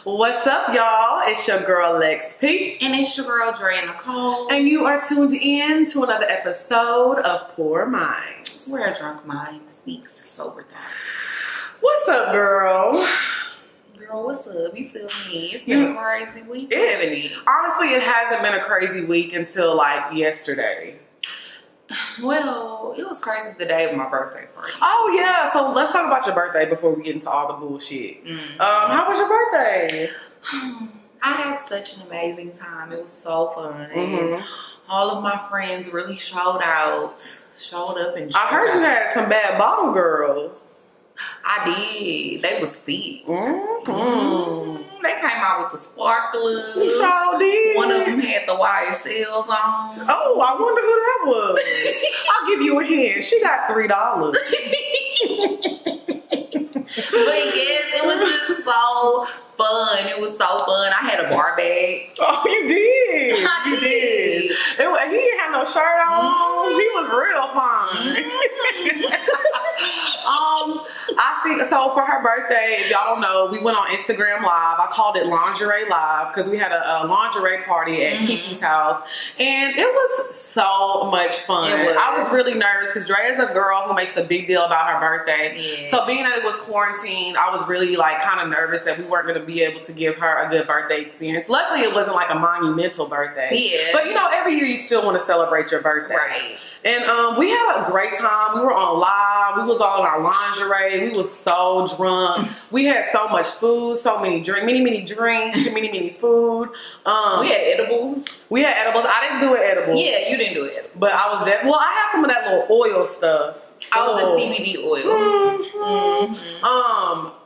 What's up, y'all? It's your girl Lex P. And it's your girl Dre and Nicole. And you are tuned in to another episode of Poor Minds, where a drunk mind speaks sober thoughts. What's up, girl? Girl, what's up? You feel me? It's been a crazy week, haven't it? Honestly, it hasn't been a crazy week until like yesterday. Well, it was crazy the day of my birthday party. Oh yeah, so let's talk about your birthday before we get into all the bullshit. How was your birthday? I had such an amazing time. It was so fun. All of my friends really showed up and I heard you had some bad bottle girls. I did. They was thick. They came out with the sparklers. You sure did. One of them had the YSLs on. Oh, I wonder who that was. I'll give you a hint. She got $3. But yes, it was just so fun. It was so fun. I had a bar bag. Oh, you did. I did. He didn't have no shirt on. He was real fine. I think so. For her birthday, if y'all don't know, we went on Instagram Live. I called it Lingerie Live because we had a lingerie party at Kikis' house, and it was so much fun. I was really nervous because Dre is a girl who makes a big deal about her birthday. So being that it was quarantine, I was really like kind of nervous that we weren't going to be able to give her a good birthday experience. Luckily, it wasn't like a monumental birthday. But you know, every year you still want to celebrate your birthday. Right. And we had a great time. We were on live. We was all in our lingerie. We was so drunk. We had so much food, so many drinks, many drinks, many food. We had edibles. I didn't do an edible. Yeah, you didn't do it. But I was well, I had some of that little oil stuff. Oh, the CBD oil.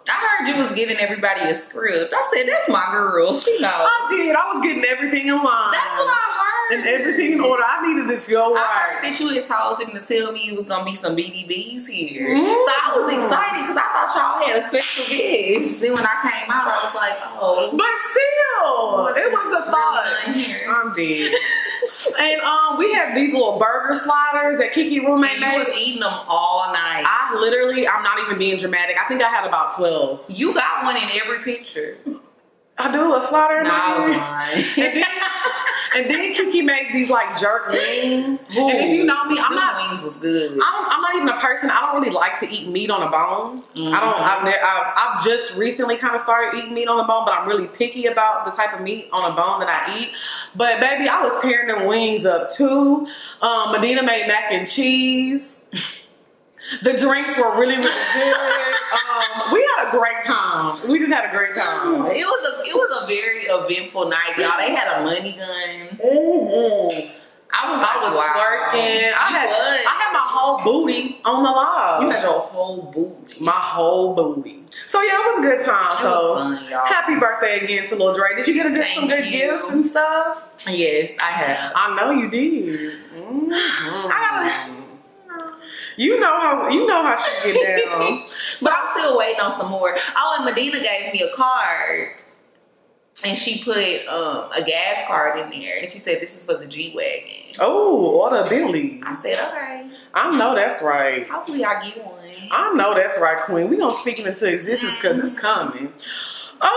I heard you was giving everybody a script. I said, that's my girl. She knows. I did. I was getting everything in line. That's what I heard. And everything in order. I needed it to go right. I heard that you had told them to tell me it was going to be some BDBs here. So I was excited because I thought y'all had a special guest. Then when I came out, I was like, oh. But still, it was a thought. I'm dead. And we had these little burger sliders that Kiki roommate made. You was eating them all night. I'm not even being dramatic. I think I had about 12. You got one in every picture. I do, a slider. No, I was lying. And then Kiki made these like jerk wings. Ooh, and if you know me, wings was good. I'm not even a person. I don't really like to eat meat on a bone. I've just recently kind of started eating meat on a bone, but I'm really picky about the type of meat on a bone that I eat. But baby, I was tearing them wings up too. Medina made mac and cheese. The drinks were really good. We had a great time. We just had a great time. It was a very eventful night, y'all. They had a money gun. I was twerking. I had my whole booty on the live. You had your whole booty. My whole booty. So yeah, it was a good time. It was fun, y'all. Happy birthday again to Lil Dre. Did you get some good gifts and stuff? Yes, I have. I know you did. You know how she get down. But I'm still waiting on some more. Oh, and Medina gave me a card. And she put a gas card in there. And she said, this is for the G-Wagon. Oh, or the Bentley. I said, okay. I know that's right. Hopefully I get one. I know that's right, Queen. We're going to speak it into existence because it's coming.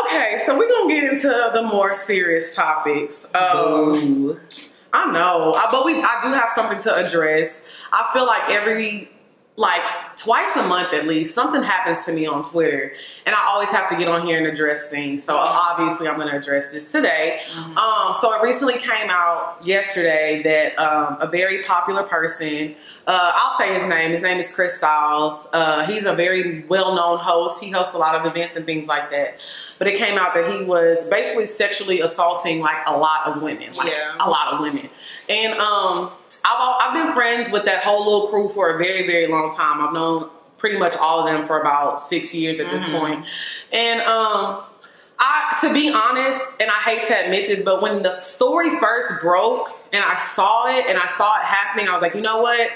Okay, so we're going to get into the more serious topics. I know. But I do have something to address. I feel like twice a month at least, something happens to me on Twitter, and I always have to get on here and address things. So obviously I'm going to address this today. So it recently came out yesterday that a very popular person, I'll say his name is Chris Stiles. He's a very well-known host. He hosts a lot of events and things like that. But it came out that he was basically sexually assaulting like a lot of women. A lot of women. And I've been friends with that whole little crew for a very, very long time. I've known pretty much all of them for about 6 years at this point. And to be honest, and I hate to admit this, but when the story first broke and I saw it happening, I was like, you know what?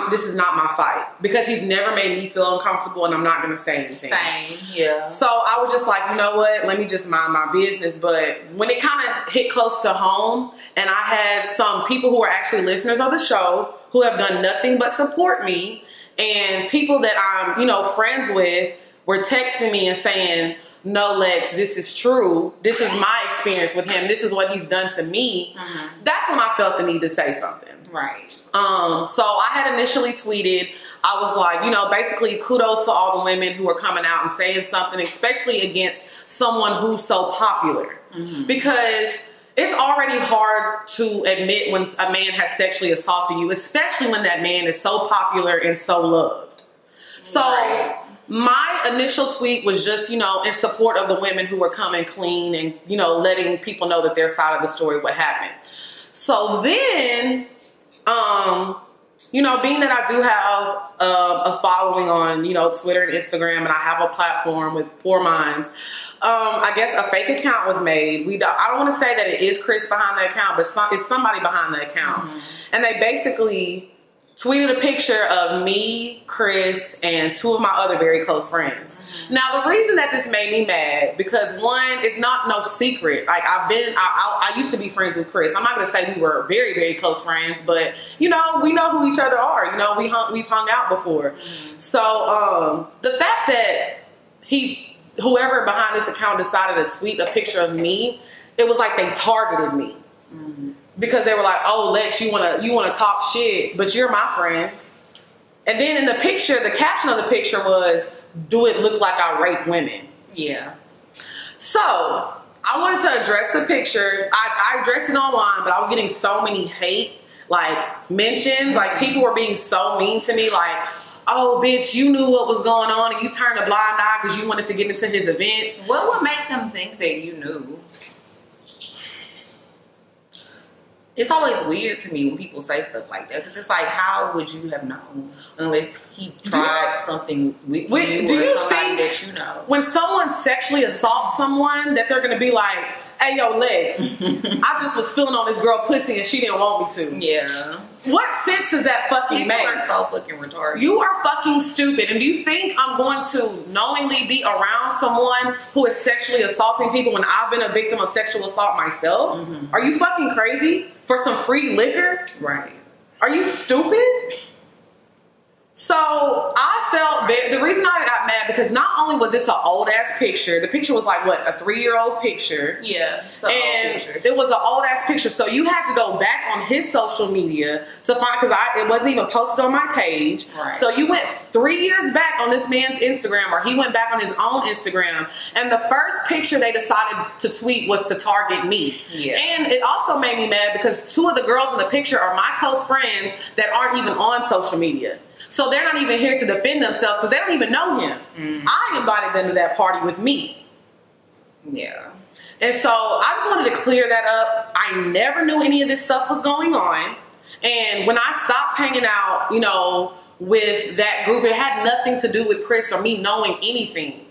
this is not my fight, because he's never made me feel uncomfortable, and I'm not going to say anything. Same, yeah. So I was just like, you know what, let me just mind my business. But when it kind of hit close to home, and I had some people who are actually listeners of the show who have done nothing but support me, and people that I'm, you know, friends with were texting me and saying, no, Lex, this is true. This is my experience with him. This is what he's done to me. That's when I felt the need to say something. Right. So I had initially tweeted, I was like, you know, basically kudos to all the women who are coming out and saying something, especially against someone who's so popular. Because it's already hard to admit when a man has sexually assaulted you, especially when that man is so popular and so loved. So my initial tweet was just, you know, in support of the women who were coming clean and, you know, letting people know that their side of the story, what happened. So then, you know, being that I do have a following on, you know, Twitter and Instagram, and I have a platform with Poor Minds, I guess a fake account was made. I don't want to say that it is Chris behind the account, but it's somebody behind the account. And they basically tweeted a picture of me, Chris, and two of my other very close friends. Now, the reason that this made me mad, because one, it's not no secret. Like, I used to be friends with Chris. I'm not going to say we were very, very close friends, but, you know, we know who each other are. You know, we've hung out before. So, the fact that whoever behind this account decided to tweet a picture of me, it was like they targeted me. Because they were like, oh, Lex, you wanna talk shit, but you're my friend. And then in the picture, the caption of the picture was, do it look like I rape women? Yeah. So I wanted to address the picture. I addressed it online, but I was getting so many hate, like, mentions. Like, people were being so mean to me, like, oh, bitch, you knew what was going on and you turned a blind eye because you wanted to get into his events. What would make them think that you knew? It's always weird to me when people say stuff like that, because it's like, how would you have known unless he tried something with you or somebody that you know? When someone sexually assaults someone, that they're going to be like, hey, yo, Lex, I just was feeling on this girl pussy and she didn't want me to. Yeah. What sense does that fucking make? You are so fucking retarded. You are fucking stupid. And do you think I'm going to knowingly be around someone who is sexually assaulting people when I've been a victim of sexual assault myself? Are you fucking crazy? For some free liquor? Right. Are you stupid? So I felt the reason I got mad, because not only was this an old ass picture, the picture was like, what, a 3-year-old picture? Yeah, it's an old picture. It was an old ass picture. So you had to go back on his social media to find, because it wasn't even posted on my page. Right. So you went 3 years back on this man's Instagram, or he went back on his own Instagram, and the first picture they decided to tweet was to target me. Yeah. And it also made me mad because two of the girls in the picture are my close friends that aren't even on social media. So they're not even here to defend themselves because they don't even know him. I invited them to that party with me. Yeah. And so I just wanted to clear that up. I never knew any of this stuff was going on. And when I stopped hanging out, you know, with that group, it had nothing to do with Chris or me knowing anything.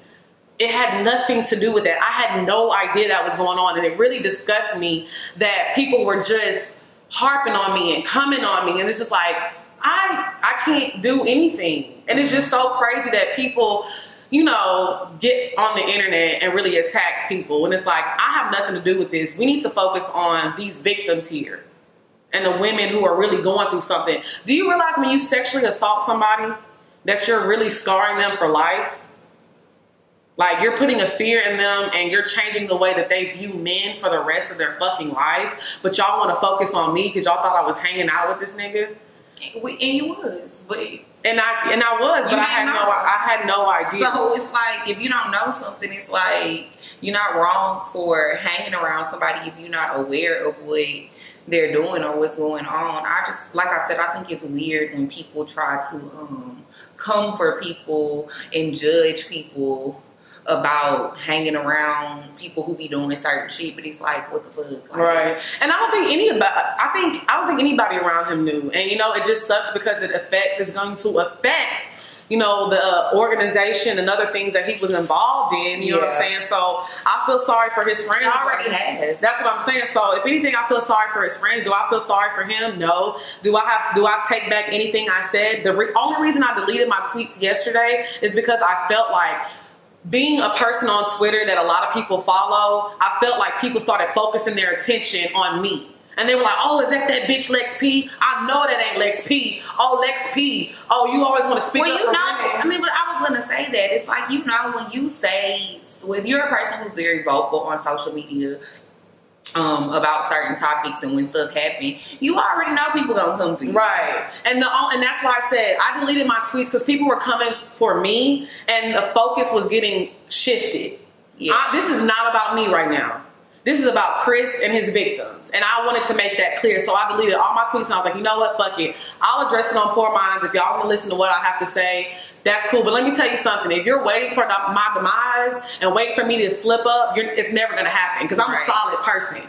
It had nothing to do with that. I had no idea that was going on. And it really disgusts me that people were just harping on me and coming on me. And it's just like, I can't do anything. And it's just so crazy that people, you know, get on the internet and really attack people. And it's like, I have nothing to do with this. We need to focus on these victims here and the women who are really going through something. Do you realize when you sexually assault somebody that you're really scarring them for life? Like, you're putting a fear in them and you're changing the way that they view men for the rest of their fucking life. But y'all want to focus on me because y'all thought I was hanging out with this nigga. And you was, but and I was, but I had no idea. So it's like, if you don't know something, it's like you're not wrong for hanging around somebody if you're not aware of what they're doing or what's going on. I just, like I said, I think it's weird when people try to come for people and judge people about hanging around people who be doing certain shit, but it's like, what the fuck? Like, right. And I don't think anybody around him knew. And you know, it just sucks because it's going to affect, you know, the organization and other things that he was involved in. You know what I'm saying? So I feel sorry for his friends. He already has. That's what I'm saying. So if anything, I feel sorry for his friends. Do I feel sorry for him? No. Do I take back anything I said? The only reason I deleted my tweets yesterday is because I felt like, being a person on Twitter that a lot of people follow, I felt like people started focusing their attention on me. And they were like, oh, is that bitch Lex P? I know that ain't Lex P. Oh, Lex P. Oh, you always want to speak up for women. I mean, but I was going to say that. It's like, you know, when you say, if you're a person who's very vocal on social media about certain topics and when stuff happen, you already know people gonna come for you. Right. And that's why I said I deleted my tweets because people were coming for me and the focus was getting shifted. Yeah. This is not about me right now. This is about Chris and his victims. And I wanted to make that clear. So I deleted all my tweets and I was like, you know what? Fuck it. I'll address it on Poor Minds. If y'all want to listen to what I have to say, that's cool. But let me tell you something. If you're waiting for my demise and waiting for me to slip up, it's never going to happen. Because I'm a solid person.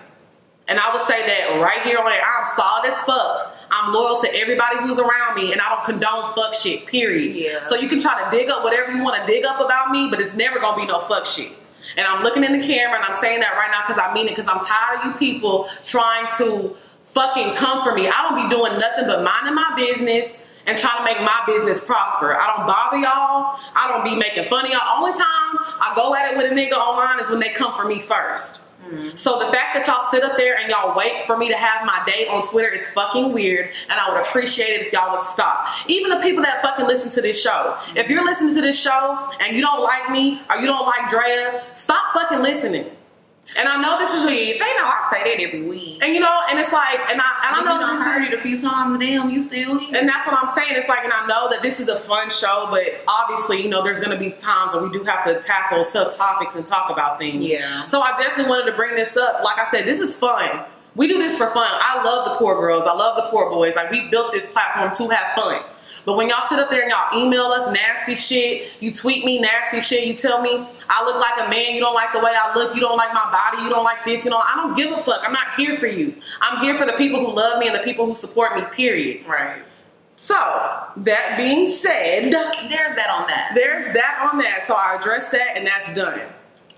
And I would say that right here on it. I'm solid as fuck. I'm loyal to everybody who's around me. And I don't condone fuck shit, period. Yeah. So you can try to dig up whatever you want to dig up about me. But it's never going to be no fuck shit. And I'm looking in the camera and I'm saying that right now because I mean it, because I'm tired of you people trying to fucking come for me. I don't be doing nothing but minding my business and trying to make my business prosper. I don't bother y'all. I don't be making fun of y'all. Only time I go at it with a nigga online is when they come for me first. So the fact that y'all sit up there and y'all wait for me to have my day on Twitter is fucking weird, and I would appreciate it if y'all would stop. Even the people that fucking listen to this show. If you're listening to this show and you don't like me or you don't like Theyre, stop fucking listening. And I know this is shit. They know I say that every week. And you know, and it's like, and I know this heard it a few times with them, you still here. And that's what I'm saying. It's like, and I know that this is a fun show, but obviously, you know, there's going to be times where we do have to tackle tough topics and talk about things. Yeah. So I definitely wanted to bring this up. Like I said, this is fun. We do this for fun. I love the poor girls. I love the poor boys. Like, we built this platform to have fun. But when y'all sit up there and y'all email us nasty shit, you tweet me nasty shit, you tell me I look like a man, you don't like the way I look, you don't like my body, you don't like this, you know, I don't give a fuck. I'm not here for you. I'm here for the people who love me and the people who support me, period. Right. So, that being said, there's that on that. There's that on that. So I addressed that and that's done.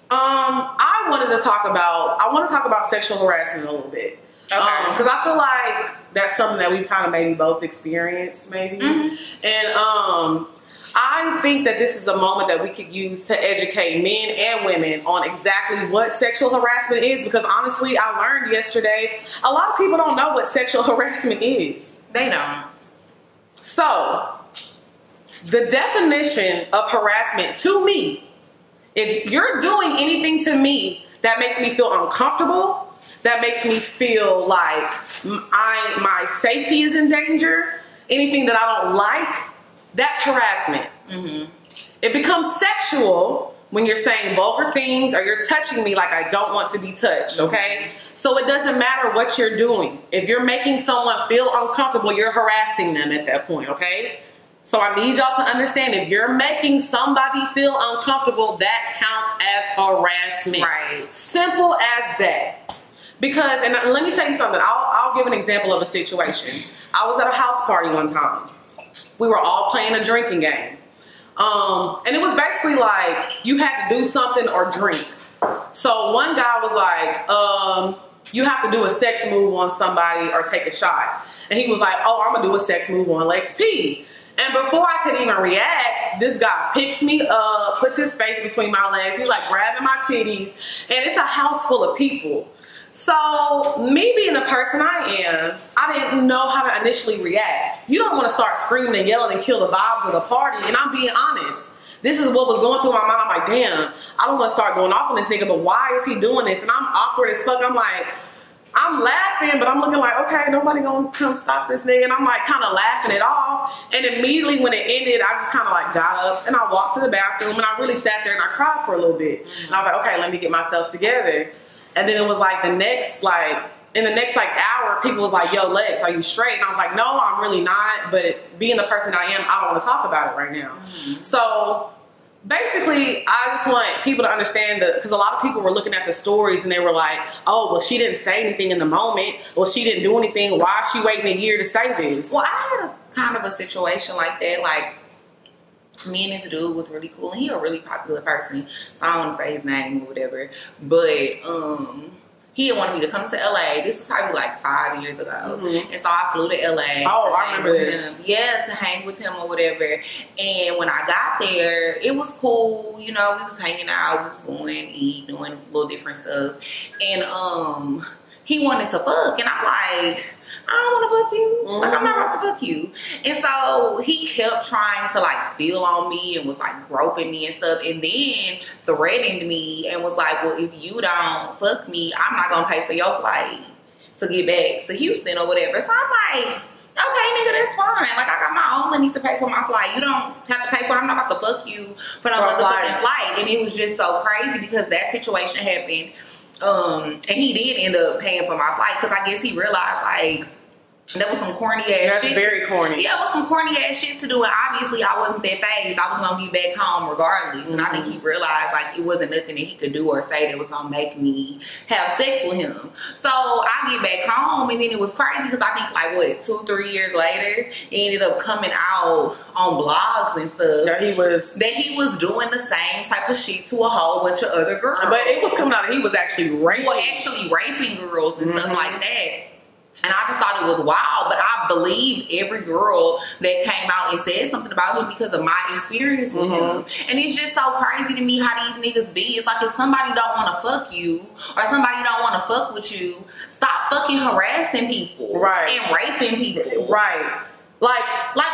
I want to talk about sexual harassment a little bit. Okay. Because I feel like that's something that we've kind of maybe both experienced, maybe. Mm-hmm. And I think that this is a moment that we could use to educate men and women on exactly what sexual harassment is. Because honestly, I learned yesterday, a lot of people don't know what sexual harassment is. They don't. So, the definition of harassment to me, if you're doing anything to me that makes me feel uncomfortable, that makes me feel like my safety is in danger, anything that I don't like, that's harassment. Mm-hmm. It becomes sexual when you're saying vulgar things or you're touching me like I don't want to be touched, okay? So it doesn't matter what you're doing. If you're making someone feel uncomfortable, you're harassing them at that point, okay? So I need y'all to understand, if you're making somebody feel uncomfortable, that counts as harassment. Right. Simple as that. Because, and let me tell you something, I'll give an example of a situation. I was at a house party one time. We were all playing a drinking game. And it was basically like, you had to do something or drink. So one guy was like, you have to do a sex move on somebody or take a shot. And he was like, oh, I'm gonna do a sex move on Lex P. And before I could even react, this guy picks me up, puts his face between my legs. He's like grabbing my titties. And it's a house full of people. So, me being the person I am, I didn't know how to initially react. You don't want to start screaming and yelling and kill the vibes of the party, and I'm being honest. This is what was going through my mind. I'm like, damn, I don't want to start going off on this nigga, but why is he doing this? And I'm awkward as fuck. I'm like, I'm laughing, but I'm looking like, okay, nobody gonna come stop this nigga. And I'm like kind of laughing it off. And immediately when it ended, I just kind of like got up and I walked to the bathroom and I really sat there and I cried for a little bit. And I was like, okay, let me get myself together. And then it was like in the next hour, people was like, yo, Lex, are you straight? And I was like, no, I'm really not. But being the person that I am, I don't want to talk about it right now. Mm-hmm. So basically, I just want people to understand because a lot of people were looking at the stories and they were like, oh, well, she didn't say anything in the moment. Well, she didn't do anything. Why is she waiting a year to say this? Well, I had a kind of a situation like that. Like, me and this dude was really cool, and he a really popular person. So I don't want to say his name or whatever, but he had wanted me to come to LA. This was probably like 5 years ago, and so I flew to LA. Oh, I remember this. Yeah, to hang with him or whatever. And when I got there, it was cool. You know, we was hanging out, we was going, eat, doing little different stuff, and he wanted to fuck, and I'm like, I don't want to fuck you. Like, I'm not about to fuck you. And so he kept trying to like feel on me and was like groping me and stuff, and then threatened me and was like, well, if you don't fuck me, I'm not gonna pay for your flight to get back to Houston or whatever. So I'm like, okay, nigga, that's fine. Like, I got my own money to pay for my flight. You don't have to pay for it. I'm not about to fuck you for no motherfucking flight. And it was just so crazy because that situation happened. And he did end up paying for my flight because I guess he realized, like, that was some corny ass shit. That's very corny. Yeah, it was some corny ass shit to do, and obviously I wasn't that phased. I was gonna get back home regardless, and I think he realized like it wasn't nothing that he could do or say that was gonna make me have sex with him. So I get back home, and then it was crazy because I think like what 2-3 years later, it ended up coming out on blogs and stuff that he was doing the same type of shit to a whole bunch of other girls. But it was coming out that he was actually raping. Well, actually raping girls and stuff like that. And I just thought it was wild, but I believed every girl that came out and said something about him because of my experience with him. And it's just so crazy to me how these niggas be. It's like if somebody don't want to fuck you or somebody don't want to fuck with you, stop fucking harassing people. Right. And raping people. Right. Like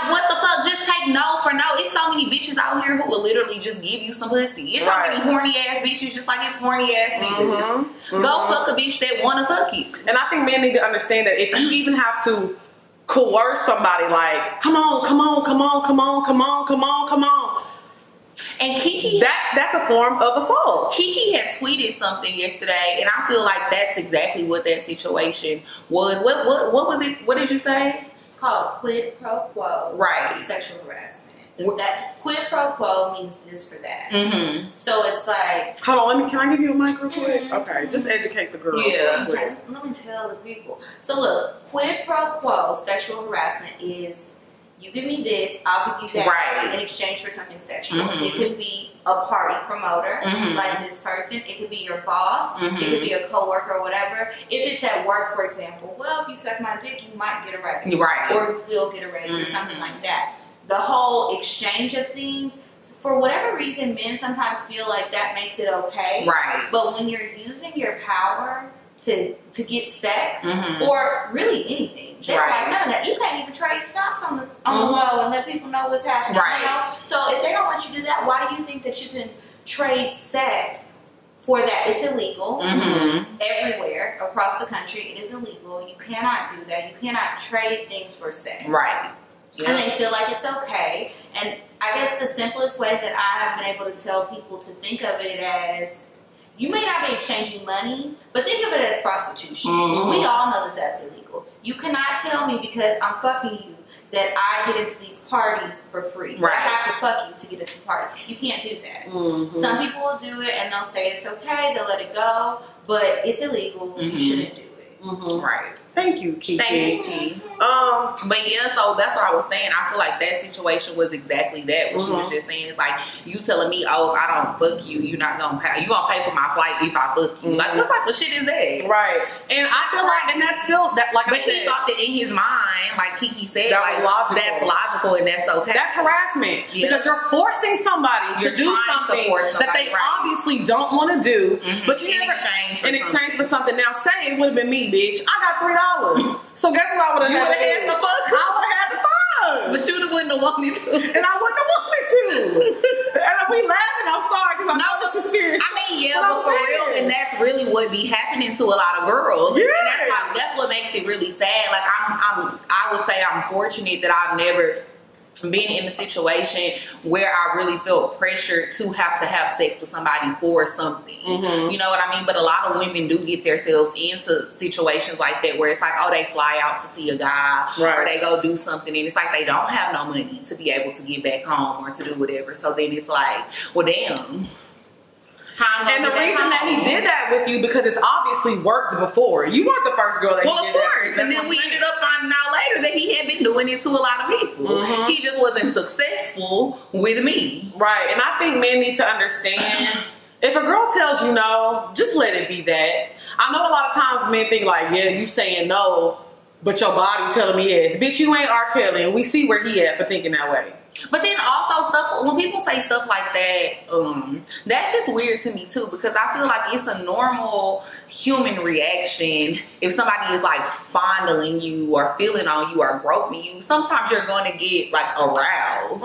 what the fuck? Just take no for no. It's so many bitches out here who will literally just give you some pussy. It's so many horny ass bitches, just like it's horny ass niggas. Go fuck a bitch that wanna fuck you. And I think men need to understand that if you even have to coerce somebody, like, come on, come on, come on, come on, come on, come on, come on. And Kiki, that's a form of assault. Kiki had tweeted something yesterday, and I feel like that's exactly what that situation was. What was it? What did you say? Called quid pro quo, right? Sexual harassment. That quid pro quo means this for that. So it's like, hold on, can I give you a mic real quick? Okay, just educate the girls. Yeah, okay. Let me tell the people. So look, quid pro quo sexual harassment is you give me this, I'll give you that in exchange for something sexual. It could be a party promoter, like this person. It could be your boss. It could be a coworker or whatever. If it's at work, for example, well, if you suck my dick, you might get a raise. Or you will get a raise or something like that. The whole exchange of things, for whatever reason, men sometimes feel like that makes it okay. Right. But when you're using your power to get sex or really anything, they're like, none of that. You can't even trade stocks on the low and let people know what's happening. Right. You know? So if they don't let you do that, why do you think that you can trade sex for that? It's illegal everywhere across the country. It is illegal. You cannot do that. You cannot trade things for sex. Right. Yeah. And they feel like it's okay. And I guess the simplest way that I have been able to tell people to think of it as, you may not be exchanging money, but think of it as prostitution. We all know that that's illegal. You cannot tell me because I'm fucking you that I get into these parties for free. Right. I have to fuck you to get into the party. You can't do that. Some people will do it and they'll say it's okay, they'll let it go, but it's illegal. You shouldn't do it. Right. Thank you, Kiki. Thank you, Kiki. But yeah, so that's what I was saying. I feel like that situation was exactly that. What she was just saying is like, you telling me, oh, if I don't fuck you, you're not gonna pay. You gonna pay for my flight if I fuck you? Like, what type of shit is that? Right. And I feel like, and that's still that. Like, but he thought that in his mind, like Kiki said, that like logical. That's logical and that's okay. That's harassment because you're forcing somebody to do something that they obviously don't want to do, but you in exchange for something. Now, say it would have been me, bitch. I got $3. So guess what I would have had? Had the fuck? I would have had the fun. But you wouldn't have wanted to. And I wouldn't have wanted to. And we laughing, I'm sorry, because I know this is serious. I mean, yeah, but for real, and that's really what be happening to a lot of girls. Yeah. And that's what makes it really sad. Like, I would say I'm fortunate that I've never been in a situation where I really felt pressured to have sex with somebody for something. You know what I mean? But a lot of women do get themselves into situations like that where it's like, oh, they fly out to see a guy or they go do something and it's like they don't have no money to be able to get back home or to do whatever. So then it's like, well, damn. And the reason that he did that with you because it's obviously worked before. You weren't the first girl that he did that. Well, of course. And then we ended up finding out later that he had been doing it to a lot of people. He just wasn't successful with me. Right. And I think men need to understand, if a girl tells you no, just let it be that. I know a lot of times men think like, yeah, you saying no, but your body telling me yes. Bitch, you ain't R. Kelly, and we see where he at for thinking that way. But then also stuff, when people say stuff like that, that's just weird to me too, because I feel like it's a normal human reaction. If somebody is like fondling you or feeling on you or groping you, sometimes you're going to get like aroused.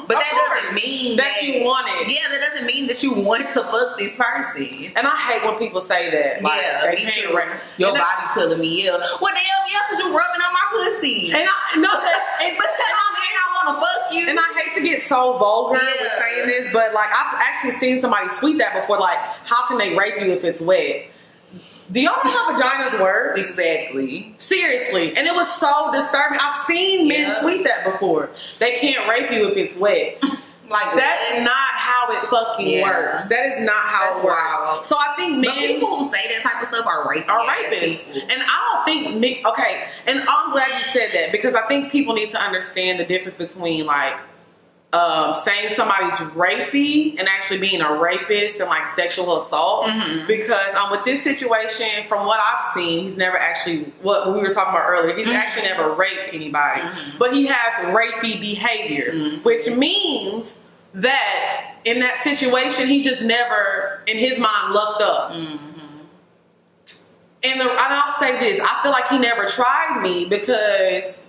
But that doesn't mean that you want it. Yeah, that doesn't mean that you want to fuck this person. And I hate when people say that. Like, yeah, they can't your body telling me, yeah. Well, damn, yeah, because you rubbing on my pussy. And I know that. But that don't mean I want to fuck you. And I hate to get so vulgar with saying this, but like I've actually seen somebody tweet that before. Like, how can they rape you if it's wet? Do y'all know how vaginas work? Exactly. Seriously. And it was so disturbing. I've seen men tweet that before. They can't rape you if it's wet. Like that's not how it fucking works. That is not how it works. Wild. So I think men, but people who say that type of stuff are rapists. And I don't think okay. And I'm glad you said that, because I think people need to understand the difference between like saying somebody's rapey and actually being a rapist and like sexual assault. Because with this situation, from what I've seen, he's never actually, what we were talking about earlier, he's actually never raped anybody, but he has rapey behavior, which means that in that situation, he's just never, in his mind, lucked up. And I'll say this, I feel like he never tried me, because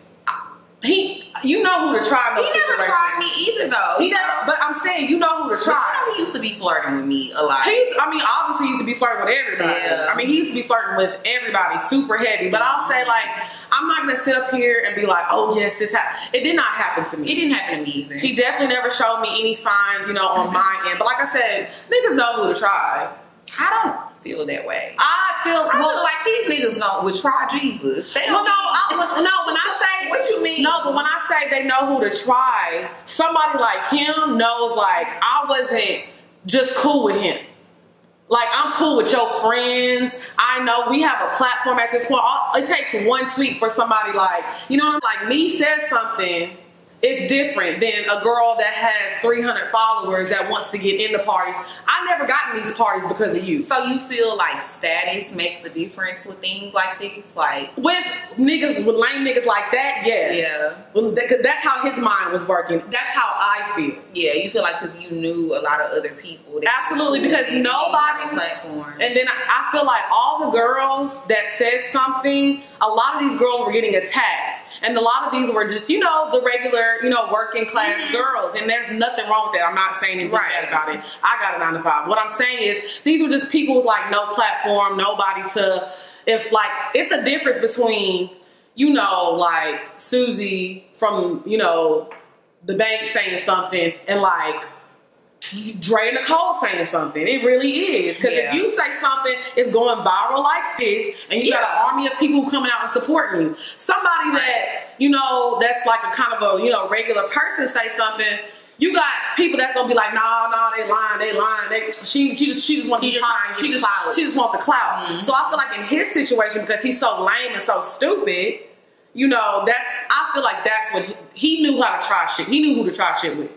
you know who to try in those situations. He never tried me either, though. He never, but I'm saying, you know who to try. But you know, he used to be flirting with me a lot. Obviously he used to be flirting with everybody. Yeah. I mean, he used to be flirting with everybody, super heavy. But I'll say, like, I'm not gonna sit up here and be like, oh yes, this happened. It did not happen to me. It didn't happen to me either. He definitely never showed me any signs, on my end. But like I said, niggas know who to try. I don't feel that way. I feel like these niggas would try Jesus. When I say what you mean? No, but when I say they know who to try, somebody like him knows, like, I wasn't just cool with him. Like, I'm cool with your friends. I know we have a platform at this point. It takes one tweet for somebody like me says something. It's different than a girl that has 300 followers that wants to get into parties. I never got in these parties because of you. So you feel like status makes a difference with things like this? Like with lame niggas like that, yeah. Yeah. Well, that's how his mind was working. That's how I feel. Yeah, you feel like because you knew a lot of other people. Absolutely, because nobody platform. And then I feel like all the girls that said something, a lot of these girls were getting attacked. And a lot of these were just, the regular, working class girls. And there's nothing wrong with that. I'm not saying anything bad about it. I got a 9 to 5. What I'm saying is these were just people with like no platform, nobody to, it's a difference between, like Susie from, the bank saying something and like Dre Nicole saying something. It really is. Because if you say something, it's going viral like this, and you got an army of people coming out and supporting you. Somebody that, that's like a kind of a, regular person say something, you got people that's gonna be like, nah, they lying. She just wants the clout. She just want the clout. So I feel like in his situation, because he's so lame and so stupid, I feel like that's what he knew how to try shit. He knew who to try shit with.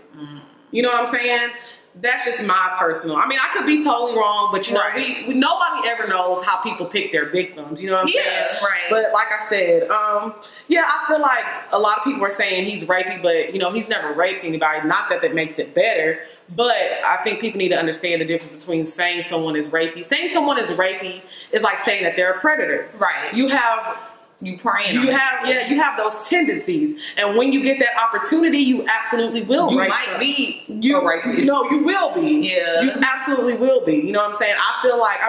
You know what I'm saying? That's just my personal. I mean, I could be totally wrong, but nobody ever knows how people pick their victims. You know what I'm saying? Right. But like I said, I feel like a lot of people are saying he's rapey, but he's never raped anybody. Not that makes it better, but I think people need to understand the difference between saying someone is rapey. Saying someone is rapey is like saying that they're a predator. Right. You have those tendencies, and when you get that opportunity, you absolutely will. You might be a rapist. No, you will be. Yeah, you absolutely will be. You know what I'm saying? I feel like,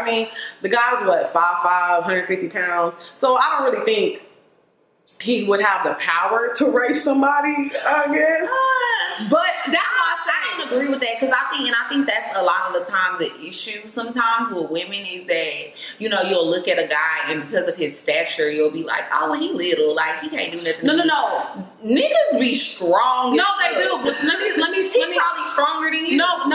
the guy's 5'5", 150 pounds, so I don't really think he would have the power to rape somebody, I guess. But that's why I don't agree with that, because I think that's a lot of the time the issue sometimes with women is that, you'll look at a guy and because of his stature, you'll be like, oh, well, he little, like he can't do nothing. No. Niggas be strong. No, they do. But let me. He's probably stronger than you. No.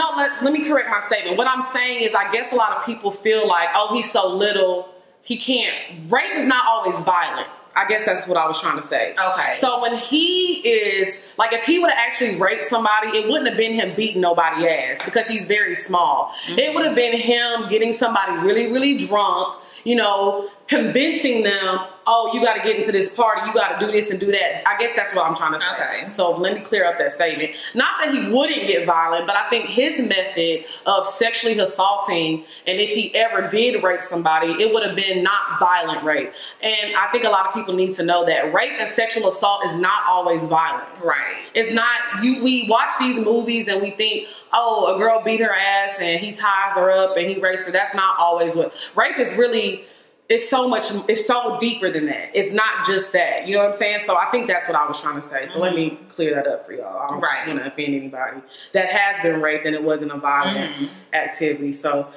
Let me correct my statement. What I'm saying is, I guess a lot of people feel like, oh, he's so little, he can't. Rape is not always violent. I guess that's what I was trying to say. Okay. So when he is, like, if he would have actually raped somebody, it wouldn't have been him beating nobody's ass because he's very small. It would have been him getting somebody really, really drunk, you know, convincing them, oh, you got to get into this party, you got to do this and do that. I guess that's what I'm trying to say. Okay. So let me clear up that statement. Not that he wouldn't get violent, but I think his method of sexually assaulting, and if he ever did rape somebody, it would have been not violent rape. And I think a lot of people need to know that rape and sexual assault is not always violent. Right. It's not, we watch these movies and we think, oh, a girl beat her ass and he ties her up and he rapes her. That's not always what, rape is really, it's so deeper than that. It's not just that. You know what I'm saying? So I think that's what I was trying to say. So let me clear that up for y'all. I don't want to offend anybody that has been raped and it wasn't a violent activity. So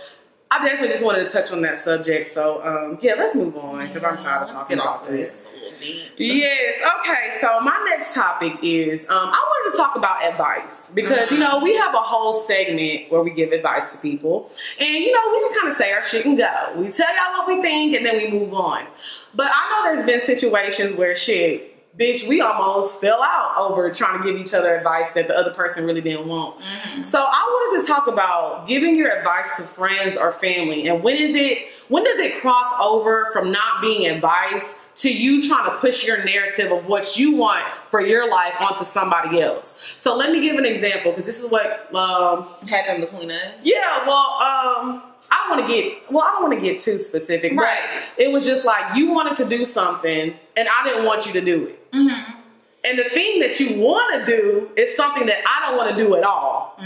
I definitely just wanted to touch on that subject. So yeah, let's move on because I'm tired of talking about this. Yes. Okay. So my next topic is I wanted to talk about advice because you know we have a whole segment where we give advice to people, and you know we just kind of say our shit and go. We tell y'all what we think and then we move on. But I know there's been situations where shit, bitch, we almost fell out over trying to give each other advice that the other person really didn't want. So I wanted to talk about giving your advice to friends or family, and when does it cross over from not being advice to you trying to push your narrative of what you want for your life onto somebody else. So let me give an example, because this is what happened between us. Yeah, well, I don't want to get too specific, but it was just like you wanted to do something and I didn't want you to do it. And the thing that you want to do is something that I don't want to do at all.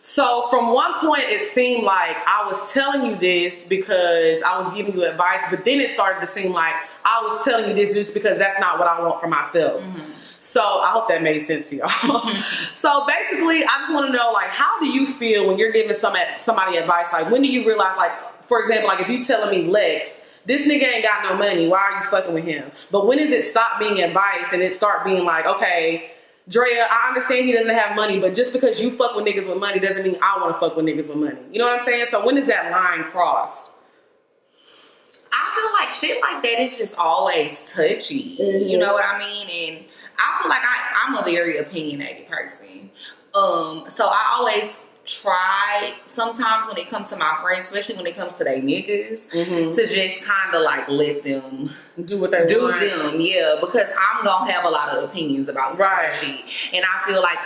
So from one point, it seemed like I was telling you this because I was giving you advice, but then it started to seem like I was telling you this just because that's not what I want for myself. So I hope that made sense to y'all. So basically, I just want to know, like, how do you feel when you're giving somebody advice? Like, when do you realize, like, for example, like if you telling me, Lex, this nigga ain't got no money, why are you fucking with him? But when does it stop being advice and it start being like, okay, Drea, I understand he doesn't have money, but just because you fuck with niggas with money doesn't mean I want to fuck with niggas with money. You know what I'm saying? So when is that line crossed? I feel like shit like that is just always touchy. You know what I mean? And I feel like I'm a very opinionated person. So I always try sometimes when it comes to my friends, especially when it comes to their niggas, to just kind of like let them do what they want. Yeah, because I'm gonna have a lot of opinions about some shit, and I feel like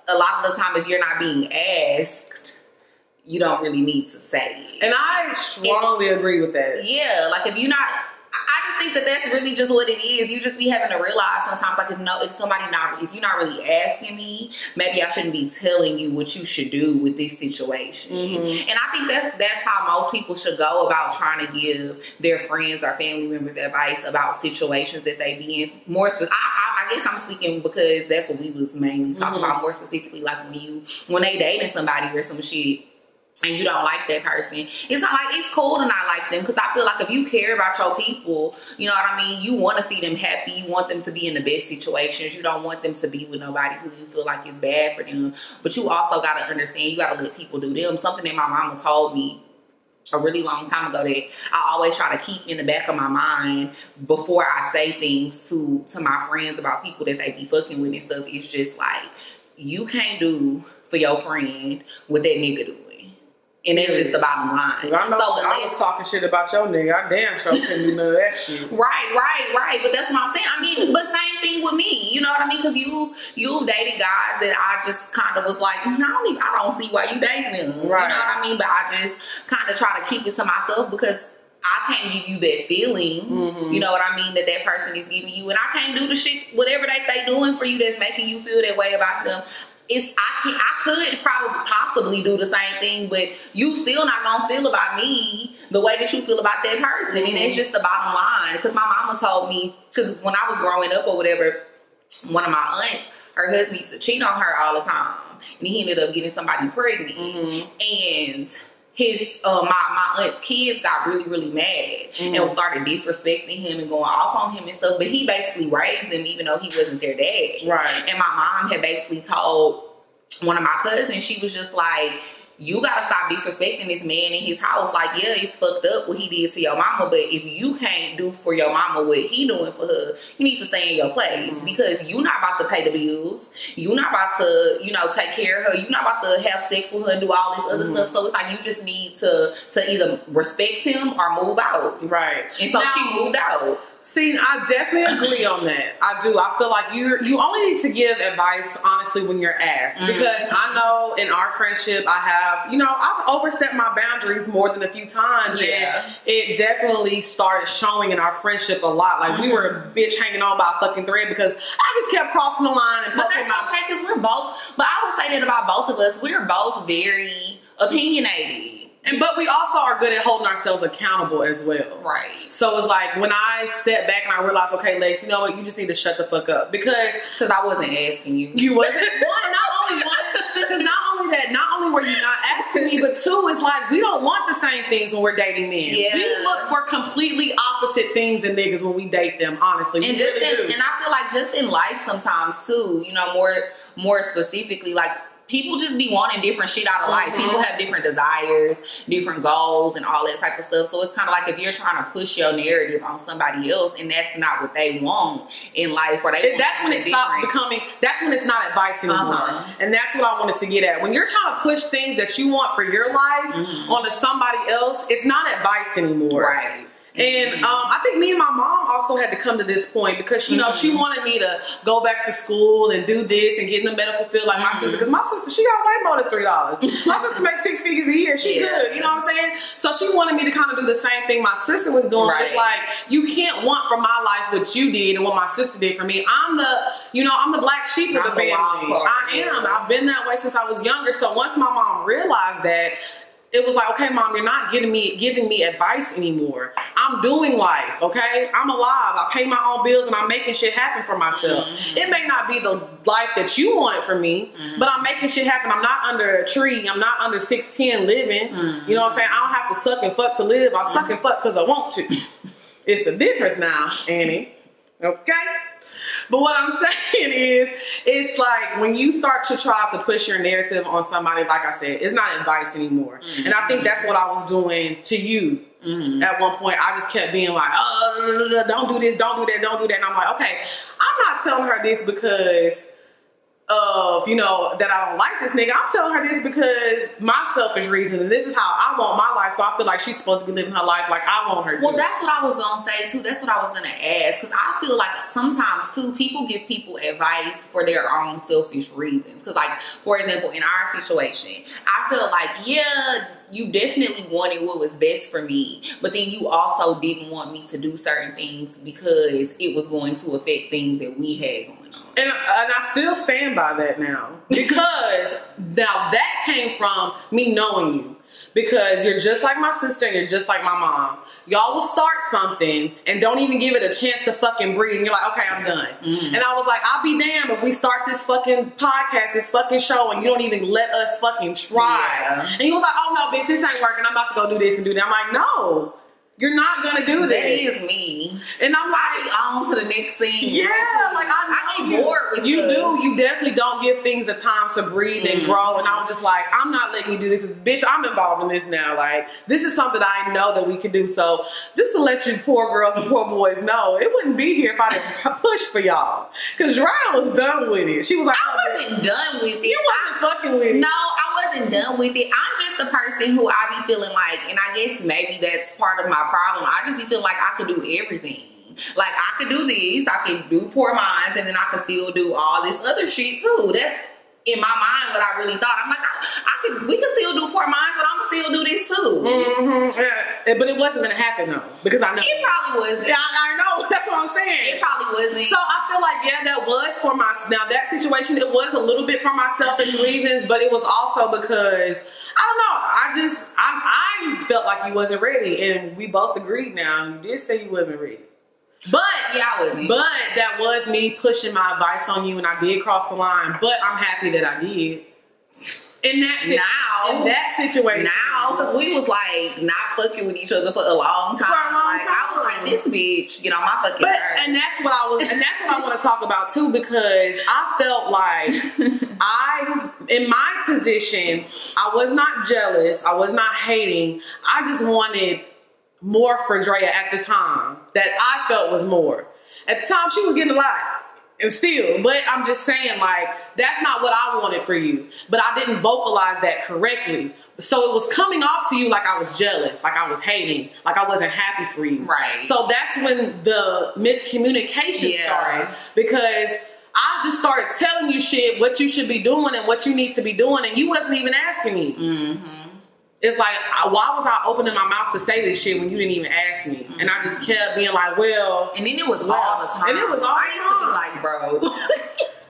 a lot of the time if you're not being asked, you don't really need to say it. And I strongly agree with that. Yeah, like if you're not, I just think that that's really just what it is. You just be having to realize sometimes, like if you're not really asking me, maybe I shouldn't be telling you what you should do with this situation. And I think that's how most people should go about trying to give their friends or family members advice about situations that they be in. More specific, I guess I'm speaking because that's what we was mainly talking about. More specifically, like when they dating somebody or some shit, and you don't like that person, it's not like it's cool to not like them, because I feel like if you care about your people, you know what I mean, you want to see them happy, you want them to be in the best situations, you don't want them to be with nobody who you feel like is bad for them, but you also got to understand, you got to let people do them. Something that my mama told me a really long time ago that I always try to keep in the back of my mind before I say things to my friends about people that they be fucking with and stuff, is just like, you can't do for your friend what that nigga doing. And that's just the bottom line. I know, so I was talking shit about your nigga. I damn sure couldn't do none of that shit. Right. But that's what I'm saying. I mean, but same thing with me. You know what I mean? Because you've dated guys that I just kind of was like, I don't see why you dating them. Right. You know what I mean? But I just kind of try to keep it to myself because I can't give you that feeling, you know what I mean, that person is giving you. And I can't do the shit, whatever they doing for you that's making you feel that way about them. I could probably possibly do the same thing, but you still not gonna feel about me the way that you feel about that person. And that's just the bottom line. Because my mama told me, because when I was growing up or whatever, one of my aunts, her husband used to cheat on her all the time, and he ended up getting somebody pregnant. And his my aunt's kids got really, really mad and started disrespecting him and going off on him and stuff. But he basically raised them even though he wasn't their dad. Right. And my mom had basically told one of my cousins, she was just like, you gotta stop disrespecting this man in his house. Like, yeah, it's fucked up what he did to your mama, but if you can't do for your mama what he doing for her, you need to stay in your place, because you not about to pay the bills. You not about to, you know, take care of her. You not about to have sex with her and do all this other stuff. So it's like, you just need to either respect him or move out. Right. And so she moved out. See, I definitely agree on that. I do. I feel like you only need to give advice, honestly, when you're asked. Because I know in our friendship, I've overstepped my boundaries more than a few times. Yeah. And it definitely started showing in our friendship a lot. Like, we were a bitch hanging on by a fucking thread because I just kept crossing the line and poking my... okay, because we're both... But I would say that about both of us. We're both very opinionated. But we also are good at holding ourselves accountable as well. Right. So it's like, when I step back and I realize, okay, Lex, you know what? You just need to shut the fuck up. Because I wasn't asking you. You wasn't? Because not only were you not asking me, but two, it's like, we don't want the same things when we're dating men. Yeah. We look for completely opposite things in niggas when we date them, honestly. And and I feel like just in life sometimes too, you know, more specifically, like, people just be wanting different shit out of life. People have different desires, different goals, and all that type of stuff. So it's kind of like, if you're trying to push your narrative on somebody else and that's not what they want in life, or that's when it stops becoming, that's when it's not advice anymore. And that's what I wanted to get at. When you're trying to push things that you want for your life onto somebody else, it's not advice anymore. Right. And I think me and my mom also had to come to this point, because you know, she wanted me to go back to school and do this and get in the medical field like my sister, because my sister, she got way more than $3. My sister makes 6 figures a year. She good, you know what I'm saying? So she wanted me to kind of do the same thing my sister was doing. Right. It's like, you can't want from my life what you did and what my sister did for me. I'm the black sheep of the family. I am. I've been that way since I was younger. So once my mom realized that, it was like, okay, Mom, you're not giving me advice anymore. I'm doing life, okay? I'm alive. I pay my own bills and I'm making shit happen for myself. It may not be the life that you wanted for me, but I'm making shit happen. I'm not under a tree. I'm not under 6'10" living. You know what I'm saying? I don't have to suck and fuck to live. I suck and fuck because I want to. It's a difference now, Annie. Okay? But what I'm saying is, it's like, when you start to try to push your narrative on somebody, like I said, it's not advice anymore. And I think that's what I was doing to you. At one point, I just kept being like, oh, don't do this, don't do that, don't do that. And I'm like, okay, I'm not telling her this because of, you know, that I don't like this nigga. I'm telling her this because my selfish reason, and this is how I want my life. So I feel like she's supposed to be living her life like I want her to. Well, that's what I was gonna say too. That's what I was gonna ask, because I feel like sometimes too, people give people advice for their own selfish reasons. Because, like, for example, in our situation, I feel like, yeah, you definitely wanted what was best for me, but then you also didn't want me to do certain things because it was going to affect things that we had going on. And I still stand by that now, because now that came from me knowing you. Because you're just like my sister and you're just like my mom. Y'all will start something and don't even give it a chance to fucking breathe. And you're like, okay, I'm done. And I was like, I'll be damned if we start this fucking podcast, this fucking show, and you don't even let us fucking try. And he was like, oh no, bitch, this ain't working. I'm about to go do this and do that. I'm like, no. You're not gonna do that. That is me. And I'm like, on to the next thing. Yeah, like I get bored with you. You definitely don't give things a time to breathe and grow. And I was just like, I'm not letting you do this, because bitch, I'm involved in this now. Like, this is something I know that we can do. So just to let you poor girls and poor boys know, it wouldn't be here if I didn't push for y'all. Because Ryan was done with it. She was like, I wasn't done with it. You wasn't fucking with it. No, I wasn't done with it. I'm just a person who I be feeling like, and I guess maybe that's part of my problem, I just be feeling like I could do everything. Like, I could do this, I could do Poor Minds, and then I could still do all this other shit too. That's in my mind what I really thought. I'm like, we could still do Poor Minds, but I'm gonna still do this too. Yeah, but it wasn't gonna happen though, because I know it probably wasn't. Yeah, I know. That's what I'm saying. It probably wasn't. So I feel like, yeah, that was for my, now that situation, it was a little bit for my selfish reasons, but it was also because, I don't know, I felt like you wasn't ready, and we both agreed now. You did say you wasn't ready. But yeah, I wasn't. But that was me pushing my advice on you, and I did cross the line. But I'm happy that I did. In that situation, because we was like not fucking with each other for a long time. I was like, this bitch, get on my fucking nerves. And that's what I want to talk about too, because I felt like in my position, I was not jealous. I was not hating. I just wanted more for Drea at the time that I felt was more. At the time, she was getting a lot. And still, but I'm just saying, like, that's not what I wanted for you. But I didn't vocalize that correctly. So it was coming off to you like I was jealous, like I was hating, like I wasn't happy for you. Right. So that's when the miscommunication started. Because I just started telling you shit, what you should be doing and what you need to be doing. And you wasn't even asking me. Mm-hmm. It's like, why was I opening my mouth to say this shit when you didn't even ask me? And I just kept being like, well. And then it was all the time. And it was all the time. I used to be like, bro.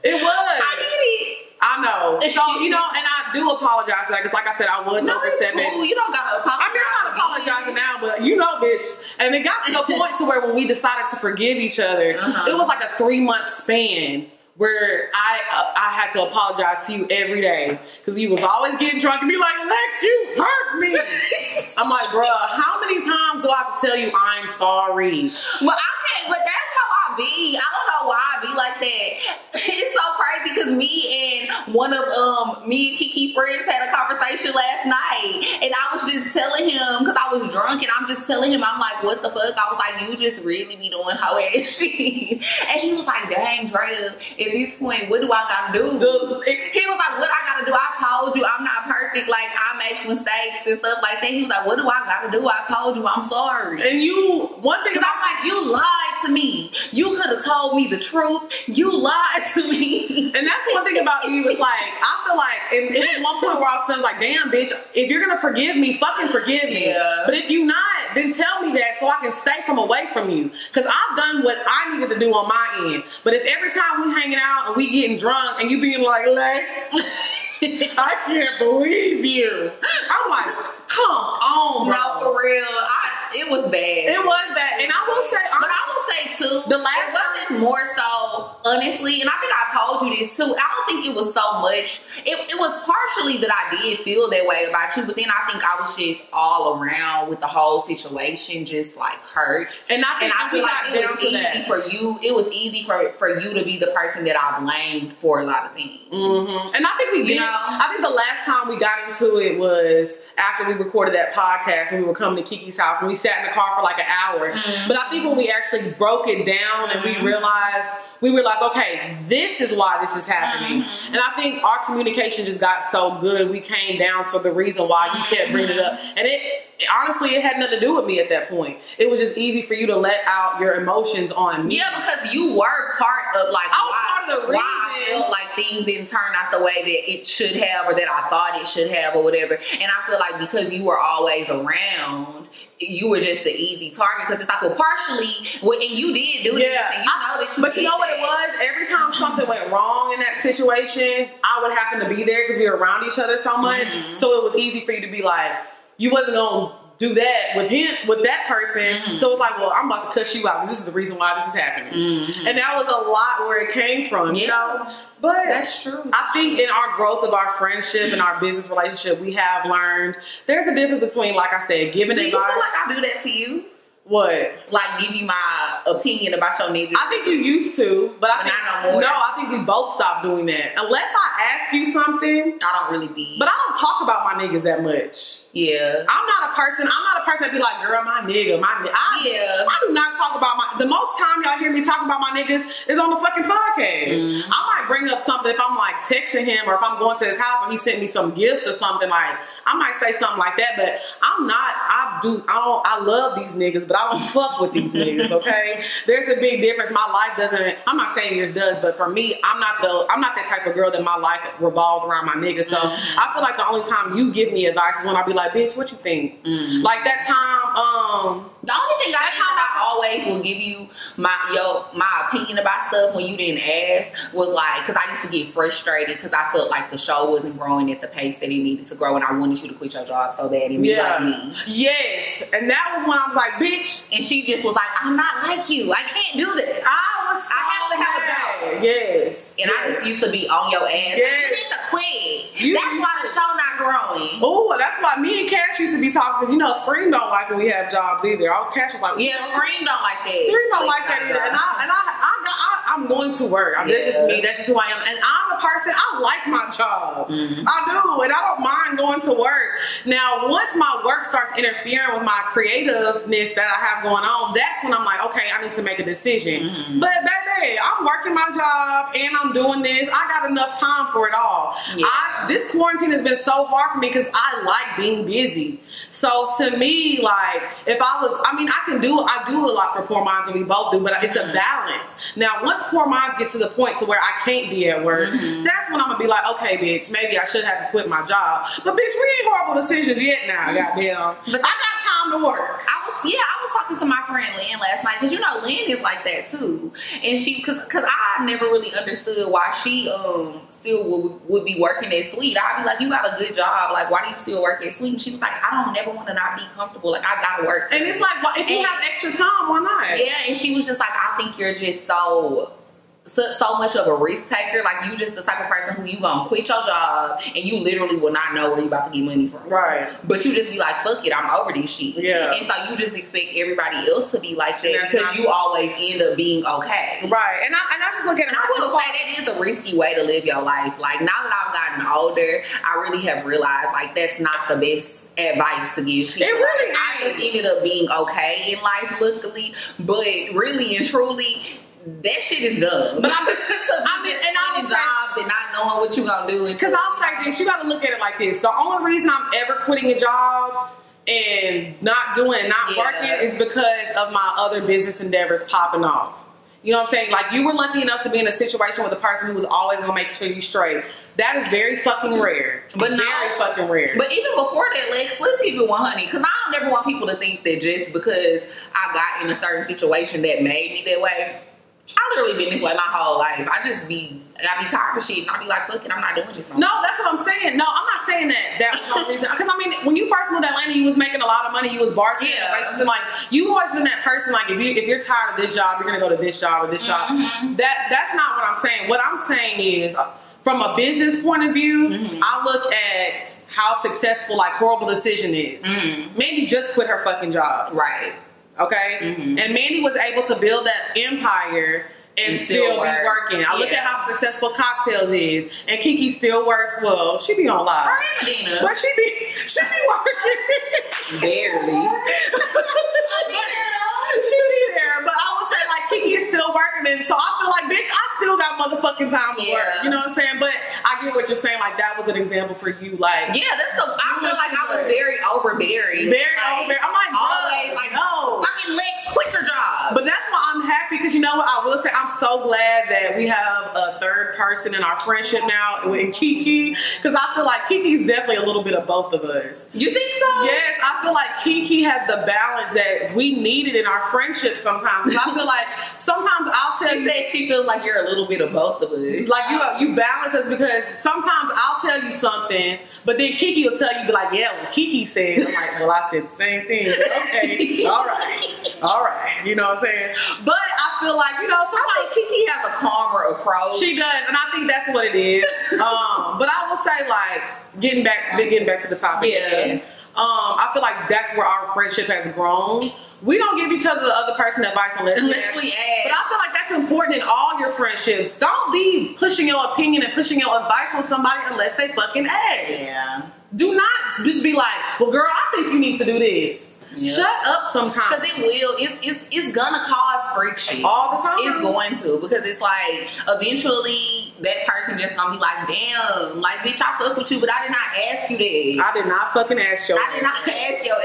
It was. I get it. I know. So, you know, and I do apologize for that because, like I said, I was over 7. Cool. You don't gotta apologize. I mean, I'm not apologizing now, but you know, bitch. And it got to the point to where when we decided to forgive each other, it was like a 3-month span where I had to apologize to you every day because you was always getting drunk and be like, Lex, you hurt me. I'm like, bruh, how many times do I have to tell you I'm sorry? But that's how I be. I don't know why I be like that. It's so crazy because me and one of me and Kiki friends had a conversation last night, and I was just telling him because I was drunk, and I'm just telling him, I'm like, what the fuck? I was like, you just really be doing hoe ass shit. And he was like, dang, Drea, at this point, what do I gotta do? He was like, what I gotta do? I told you I'm not perfect. Like, I make mistakes and stuff like that. He was like, what do I gotta do? I told you I'm sorry. And one thing, because I'm like, you lied to me. You could have told me the truth. You lied to me. And that's one thing about you. It's like, I feel like, and it was one point where I was feeling like, damn, bitch, if you're gonna forgive me, fucking forgive me. Yeah. But if you not, then tell me that so I can stay from away from you. Because I've done what I needed to do on my end. But if every time we hanging out and we getting drunk and you being like, Lex, I can't believe you. I'm like, come on, bro. No, for real. It was bad. It was bad. And I will say, but I will say too, the last it wasn't more so, honestly, and I think I told you this too, I don't think it was so much. It was partially that I did feel that way about you, but then I think I was just all around with the whole situation, just like hurt. And I feel like it was easy for you. It was easy for you to be the person that I blamed for a lot of things. Mm-hmm. And I think we did. I think the last time we got into it was after we recorded that podcast and we were coming to Kiki's house and we sat in the car for like an hour. Mm-hmm. But I think when we actually broke it down and we realized, okay, this is why this is happening. Mm-hmm. And I think our communication just got so good. We came down to the reason why you kept bringing it up. And honestly, it had nothing to do with me at that point. It was just easy for you to let out your emotions on me. Yeah, because you were part of like part of the reason why I felt like things didn't turn out the way that it should have or that I thought it should have or whatever. And I feel like because you were always around, you were just the easy target because it's like, well, partially, and you did do this, and you know that you But you know what it was? Every time something went wrong in that situation, I would happen to be there because we were around each other so much. Mm-hmm. So it was easy for you to be like, you wasn't gonna do that with that person. Mm-hmm. So it's like, well, I'm about to cuss you out because this is the reason why this is happening. Mm-hmm. And that was a lot where it came from, you know? But that's true. I think in our growth of our friendship and our business relationship, we have learned there's a difference between, like I said, giving advice. Do you feel like I do that to you? What? Like give you my opinion about your niggas? I think you used to, but I think not no more. No, I think we both stopped doing that. Unless I ask you something, I don't really be. But I don't talk about my niggas that much. Yeah. I'm not a person that be like, girl, my nigga, I do not talk about the most time y'all hear me talk about my niggas is on the fucking podcast. Mm-hmm. I might bring up something if I'm like texting him or if I'm going to his house and he sent me some gifts or something, like I might say something like that, but I love these niggas, but I don't fuck with these niggas, okay? There's a big difference. My life doesn't, I'm not saying yours does, but for me, I'm not that type of girl that my life revolves around my niggas. So I feel like the only time you give me advice is when I be like, bitch, what you think? Like that time, the only thing I always will give you my opinion about stuff when you didn't ask was like, because I used to get frustrated because I felt like the show wasn't growing at the pace that it needed to grow and I wanted you to quit your job so bad and be like me. Yes. And that was when I was like, bitch. And she just was like, I'm not like you. I can't do that. I have to have a job. Yes. And I just used to be on your ass. Yes. Like, you need to quit. That's why the show not growing. Oh, that's why me and Cash used to be talking because, you know, Scream don't like when we have jobs either. Cash was like, Scream don't like that. Scream don't like that either. And I'm going to work. That's just me. That's just who I am. And I'm the person person. I like my job. I do, and I don't mind going to work. Now, once my work starts interfering with my creativeness that I have going on, that's when I'm like, okay, I need to make a decision. But baby, I'm working my job and I'm doing this. I got enough time for it all. This quarantine has been so hard for me because I like being busy. So to me, like, if I was, I mean, I do a lot for Poor Minds, and we both do, but it's a balance. Now, once Poor Minds get to the point to where I can't be at work, that's when I'm gonna be like, okay, bitch, maybe I should have to quit my job. But bitch, we ain't horrible decisions yet now, goddamn. But I got time to work. I was talking to my friend Lynn last night, because you know Lynn is like that too, and she, cause I never really understood why she still would be working at Sweet. I'd be like, you got a good job, like why do you still work at Sweet? And she was like, I don't never want to not be comfortable, like I gotta work. And it's like, well, if you have extra time, why not? Yeah, and she was just like, I think you're just so much of a risk taker. Like, you just the type of person who you gonna quit your job and you literally will not know where you about to get money from. Right. But you just be like, fuck it, I'm over this shit. Yeah. And so you just expect everybody else to be like that because you always end up being okay. Right. And I just look at it. And I will say that is a risky way to live your life. Like, now that I've gotten older, I really have realized, like, that's not the best advice to give people. It really is. I just ended up being okay in life, luckily, but really and truly, that shit is dumb. But I mean, and I was jobs and not knowing what you gonna do. Because I'll say this, you gotta look at it like this. The only reason I'm ever quitting a job and not doing, not working is because of my other business endeavors popping off. You know what I'm saying? Like, you were lucky enough to be in a situation with a person who was always gonna make sure you straight. That is very fucking rare. But very fucking rare. But even before that, Lex, let's keep it 100. Because I don't never want people to think that just because I got in a certain situation that made me that way. I literally been this way my whole life. I be tired of shit and I be like, fuck it, I'm not doing this no more. No, that's what I'm saying. No, I'm not saying that was no reason. Because I mean, when you first moved to Atlanta, you was making a lot of money. You was bartending. Yeah. And like, you've always been that person. Like, if you're tired of this job, you're gonna go to this job or this job. That's not what I'm saying. What I'm saying is, from a business point of view, I look at how successful like horrible decision is. Mandy just quit her fucking job. Right. Okay? And Mandy was able to build that empire and still be working. I look at how successful Cocktails is, and Kiki still works. Well, she be on live, but she be working barely. She be there, but I would say like Kiki is still working, and so I feel like, bitch, I still got motherfucking time to work. You know what I'm saying? But I get what you're saying. Like, that was an example for you. Like, that's so. I feel like I was very overbearing. I'm like, always like, no, fucking Lex, quit your job. But that's why I'm happy, because you know what I will say, I'm so glad that we have a third person in our friendship now in Kiki, because I feel like Kiki's definitely a little bit of both of us. You think so? Yes, I feel like Kiki has the balance that we needed in our friendship sometimes. I feel like sometimes I'll tell you. She said she feels like you're a little bit of both of us. Like, you balance us, because sometimes I'll tell you something, but then Kiki will tell you, be like, yeah, well, Kiki said. I'm like, well, I said the same thing. Okay, all right. You know what I'm saying? But I feel like, you know, sometimes Kiki has a calmer approach. She does, and I think that's what it is. But I will say, like, getting back to the topic again, I feel like that's where our friendship has grown. We don't give each other the other person advice unless we ask. But I feel like that's important in all your friendships. Don't be pushing your opinion and pushing your advice on somebody unless they fucking ask. Yeah. Do not just be like, well, girl, I think you need to do this. Shut up sometimes. Because it will. It's gonna cause friction. All the time. It's going to. Because it's like, eventually, that person just gonna be like, damn, like, bitch, I fuck with you, but I did not ask you that. I did not fucking ask your ass. I did not ask your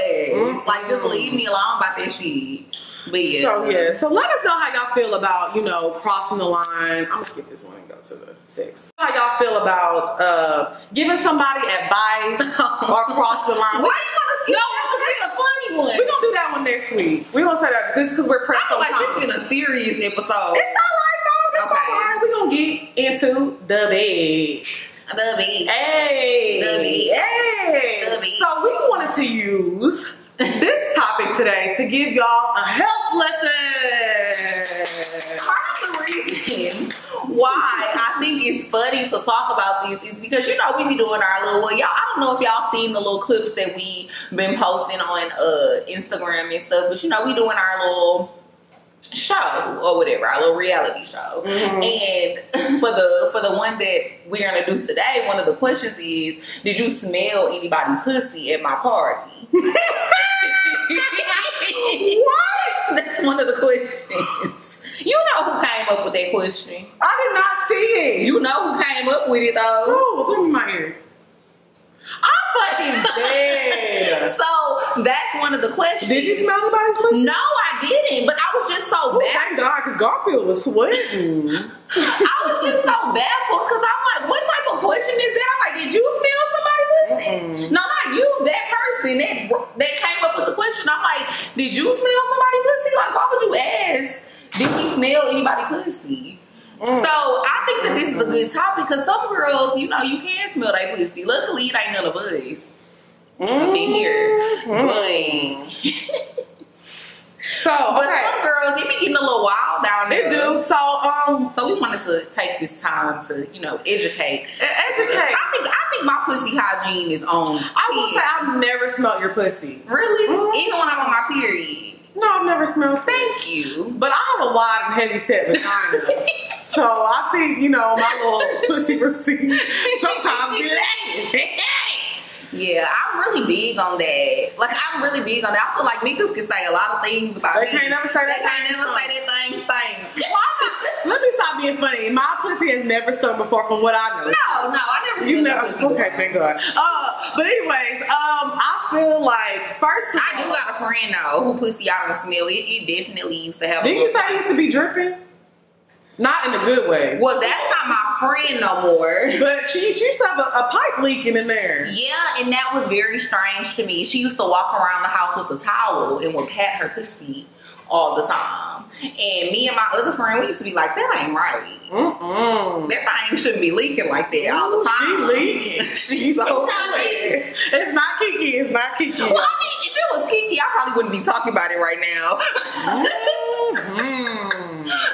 ass. Like, just leave me alone about that shit. But So let us know how y'all feel about, you know, crossing the line. I'm gonna skip this one and go to the sex. How y'all feel about giving somebody advice or cross the line? Why you wanna skip that one? That's a funny one. We're gonna do that one next week. We're gonna say that just because we're pressed on time. I feel like this is a serious episode. It's alright though. It's alright. We're gonna get into the bed. So we wanted to use this topic today to give y'all a health lesson. Part of the reason why I think it's funny to talk about this is because, you know, we be doing our little, y'all, I don't know if y'all seen the little clips that we been posting on Instagram and stuff, but you know, we doing our little show or whatever, our little reality show. And for the one that we're gonna do today, one of the questions is, did you smell anybody pussy at my party? What? That's one of the questions. You know who came up with that question? I did not see it. You know who came up with it though? Oh, tell me my ear. I'm fucking dead. So that's one of the questions. Did you smell anybody's pussy? No, I didn't. But I was just so Oh, baffled. thank God, because Garfield was sweating. I was just so baffled because I'm like, what type of question is that? I'm like, did you smell somebody's pussy? No, not you. That person that came up with the question. I'm like, did you smell somebody's pussy? Like, why would you ask? Did we smell anybody pussy? So I think that this is a good topic because some girls, you know, you can smell their pussy. Luckily, it ain't none of us up in here. But some girls, they be getting a little wild down there. They do. So we wanted to take this time to, you know, educate. I think my pussy hygiene is on. I will say I've never smelled your pussy. Really? Even when I'm on my period. No, I've never smelled it. Thank you. But I have a wide and heavy set vagina. So I think, you know, my little pussy routine sometimes be lacking. Yeah, I'm really big on that. Like, I'm really big on that. I feel like niggas can say a lot of things about me. They can't never say that. They can't never say that thing stank. Let me stop being funny. My pussy has never stunk before from what I know. No, I never seen your pussy. Okay, thank God. But anyways, I feel like, first of all, I do got a friend, though, who pussy I don't smell. It definitely used to have Didn't you say it used to be dripping? Not in a good way. Well, that's not my friend no more. But she used to have a pipe leaking in there. Yeah, and that was very strange to me. She used to walk around the house with a towel and would pat her pussy all the time. And me and my other friend, we used to be like, that ain't right. That thing shouldn't be leaking like that all the time. She leaking. She's so bad. It's not Kiki. It's not Kiki. Well, I mean, if it was Kiki, I probably wouldn't be talking about it right now.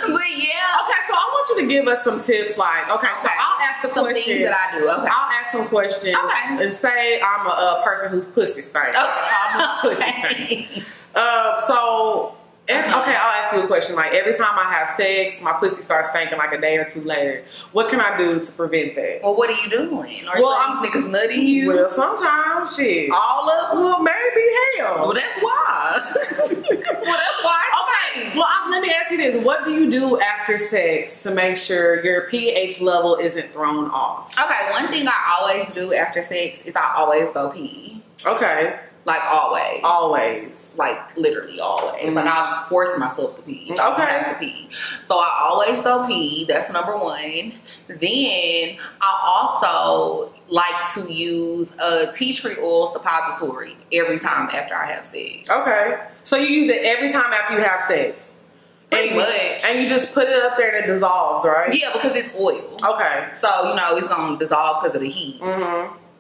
But yeah. Okay, so I want you to give us some tips. Like, okay, so I'll ask the some question. Things that I do. Okay. I'll ask some questions. Okay. And say I'm a person whose pussy stinks. I'm a pussy stink. I'll ask you a question. Like, every time I have sex, my pussy starts stinking like a day or two later. What can I do to prevent that? Well, what are you doing? Are I'm niggas nutting you? Well, sometimes, shit. All of them? Well, maybe, hell. Well, that's why. Okay. Well, let me ask you this. What do you do after sex to make sure your pH level isn't thrown off? Okay, one thing I always do after sex is I always go pee. Okay. Like, always. Always. Like, literally always. Like, I force myself to pee. Okay. I have to pee. So, I always go pee. That's number one. Then, I also like to use a tea tree oil suppository every time after I have sex. Okay. So, you use it every time after you have sex? Pretty much. And you just put it up there and it dissolves, right? Yeah, because it's oil. Okay. So, you know, it's going to dissolve because of the heat.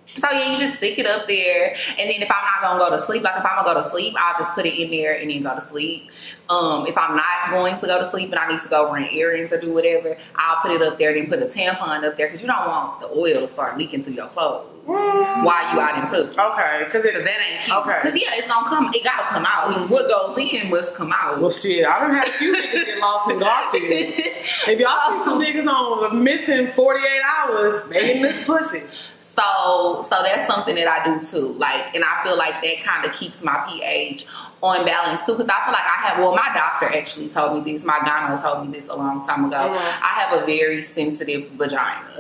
So yeah, you just stick it up there, and then if I'm not gonna go to sleep, like if I'm gonna go to sleep, I'll just put it in there and then go to sleep. If I'm not going to go to sleep and I need to go run errands or do whatever, I'll put it up there and then put a tampon up there because you don't want the oil to start leaking through your clothes while you out in public. Okay, because that ain't cute. Okay, because yeah, it's gonna come. It gotta come out. What goes in must come out. Well, shit, I done had a few niggas get lost in Garfield. If y'all see some niggas on missing 48 hours, they in this pussy. So that's something that I do too. Like, and I feel like that kind of keeps my pH on balance too. Because I feel like my doctor actually told me this. My gyno told me this a long time ago. I have a very sensitive vagina.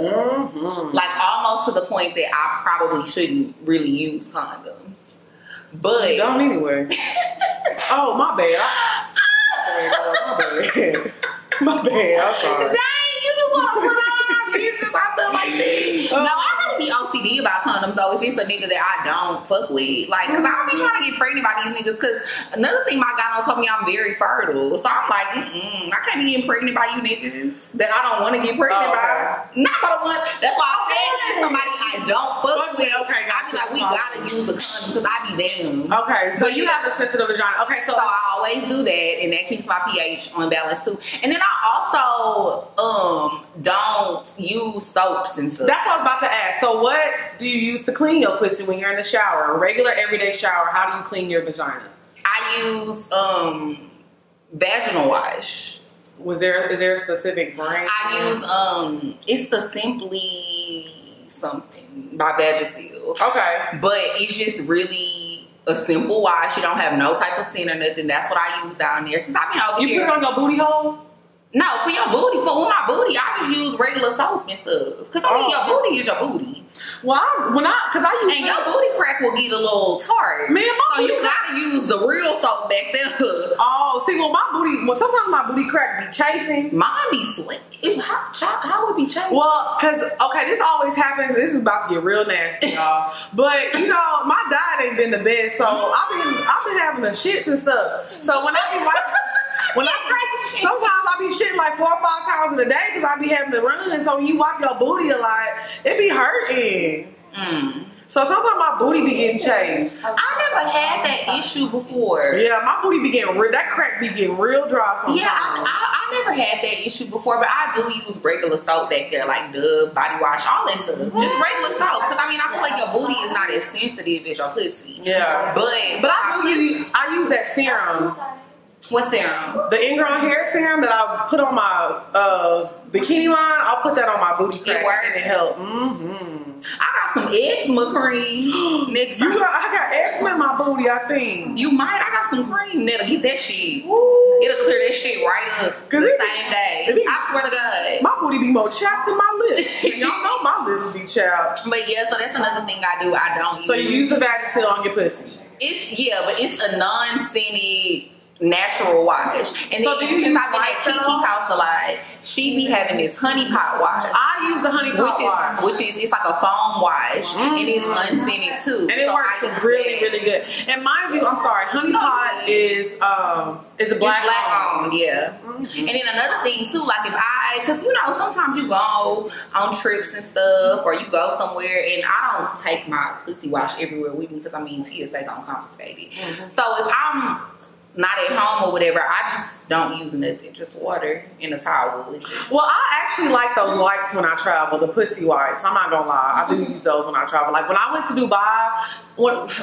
Like, almost to the point that I probably shouldn't really use condoms. But you don't anyway. Oh, my bad. My bad. I'm sorry. Dang, you just want to put on business. I feel like this. No, I really be OCD about condoms though. If it's a nigga that I don't fuck with, like, cause I don't be trying to get pregnant by these niggas. Cause another thing my gyno told me, I'm very fertile. So I'm like, I can't be getting pregnant by you niggas that I don't want to get pregnant by. Not by the one. That's why I said if somebody I don't fuck with. Okay, I be like, we gotta use a condom because I be down. Okay, so you have a sensitive vagina. Okay, so I always do that, and that keeps my pH on balance too. And then I also don't use soaps and stuff. That's what I was about to ask. So what do you use to clean your pussy when you're in the shower? A regular everyday shower, how do you clean your vagina? I use Vaginal Wash. Is there a specific brand? I use it's the Simply something by Vagisil. Okay. But it's just really a simple wash. You don't have no type of scent or nothing. That's what I use down there. Since I've been over here. You put it on your booty hole? No, for your booty. For my booty, I just use regular soap and stuff. Because I mean, your booty is your booty. Well, because I use and your booty crack will get a little tart. Man, so you gotta use the real soap back there. Oh, see, sometimes my booty crack be chafing. Mine be sweat. How would it be chafing? Well, this always happens. This is about to get real nasty, y'all. But my diet ain't been the best, so I've been having the shits and stuff. So when I be sometimes I be shitting like 4 or 5 times in a day because I be having to run. So when you wipe your booty a lot, it be hurting. So sometimes my booty be getting chafed. I never had that issue before. Yeah, my booty be getting that crack be getting real dry sometimes. Yeah, I never had that issue before, but I do use regular soap back there, like Dove, body wash, all that stuff. Just regular soap, because I feel like your booty is not as sensitive as your pussy. Yeah, but I use that serum. What serum? The ingrown hair serum that I put on my bikini line. I'll put that on my booty crack and it helps. I got some eczema cream. Next time. I got eczema in my booty, I think. You might. I got some cream that'll get that shit. Ooh. It'll clear that shit right up the same day. I swear to God. My booty be more chapped than my lips. Y'all know my lips be chapped. But yeah, so that's another thing I do. I don't use. So you use the Vagisil on your pussy? But it's a non-scented natural wash. And so then since I've been at Kiki house a lot, she be having this honey pot wash. I use the honey pot wash. Which is it's like a foam wash and it's unscented too. And it works really, really good. And mind you, I'm sorry, honey pot is a black owned. Yeah. And then another thing too, like because sometimes you go on trips and stuff or you go somewhere and I don't take my pussy wash everywhere with me because TSA gonna confiscate it. So if I'm not at home or whatever, I just don't use nothing, just water and a towel. Well, I actually like those wipes when I travel, the pussy wipes. I'm not gonna lie, I do use those when I travel. Like when I went to Dubai,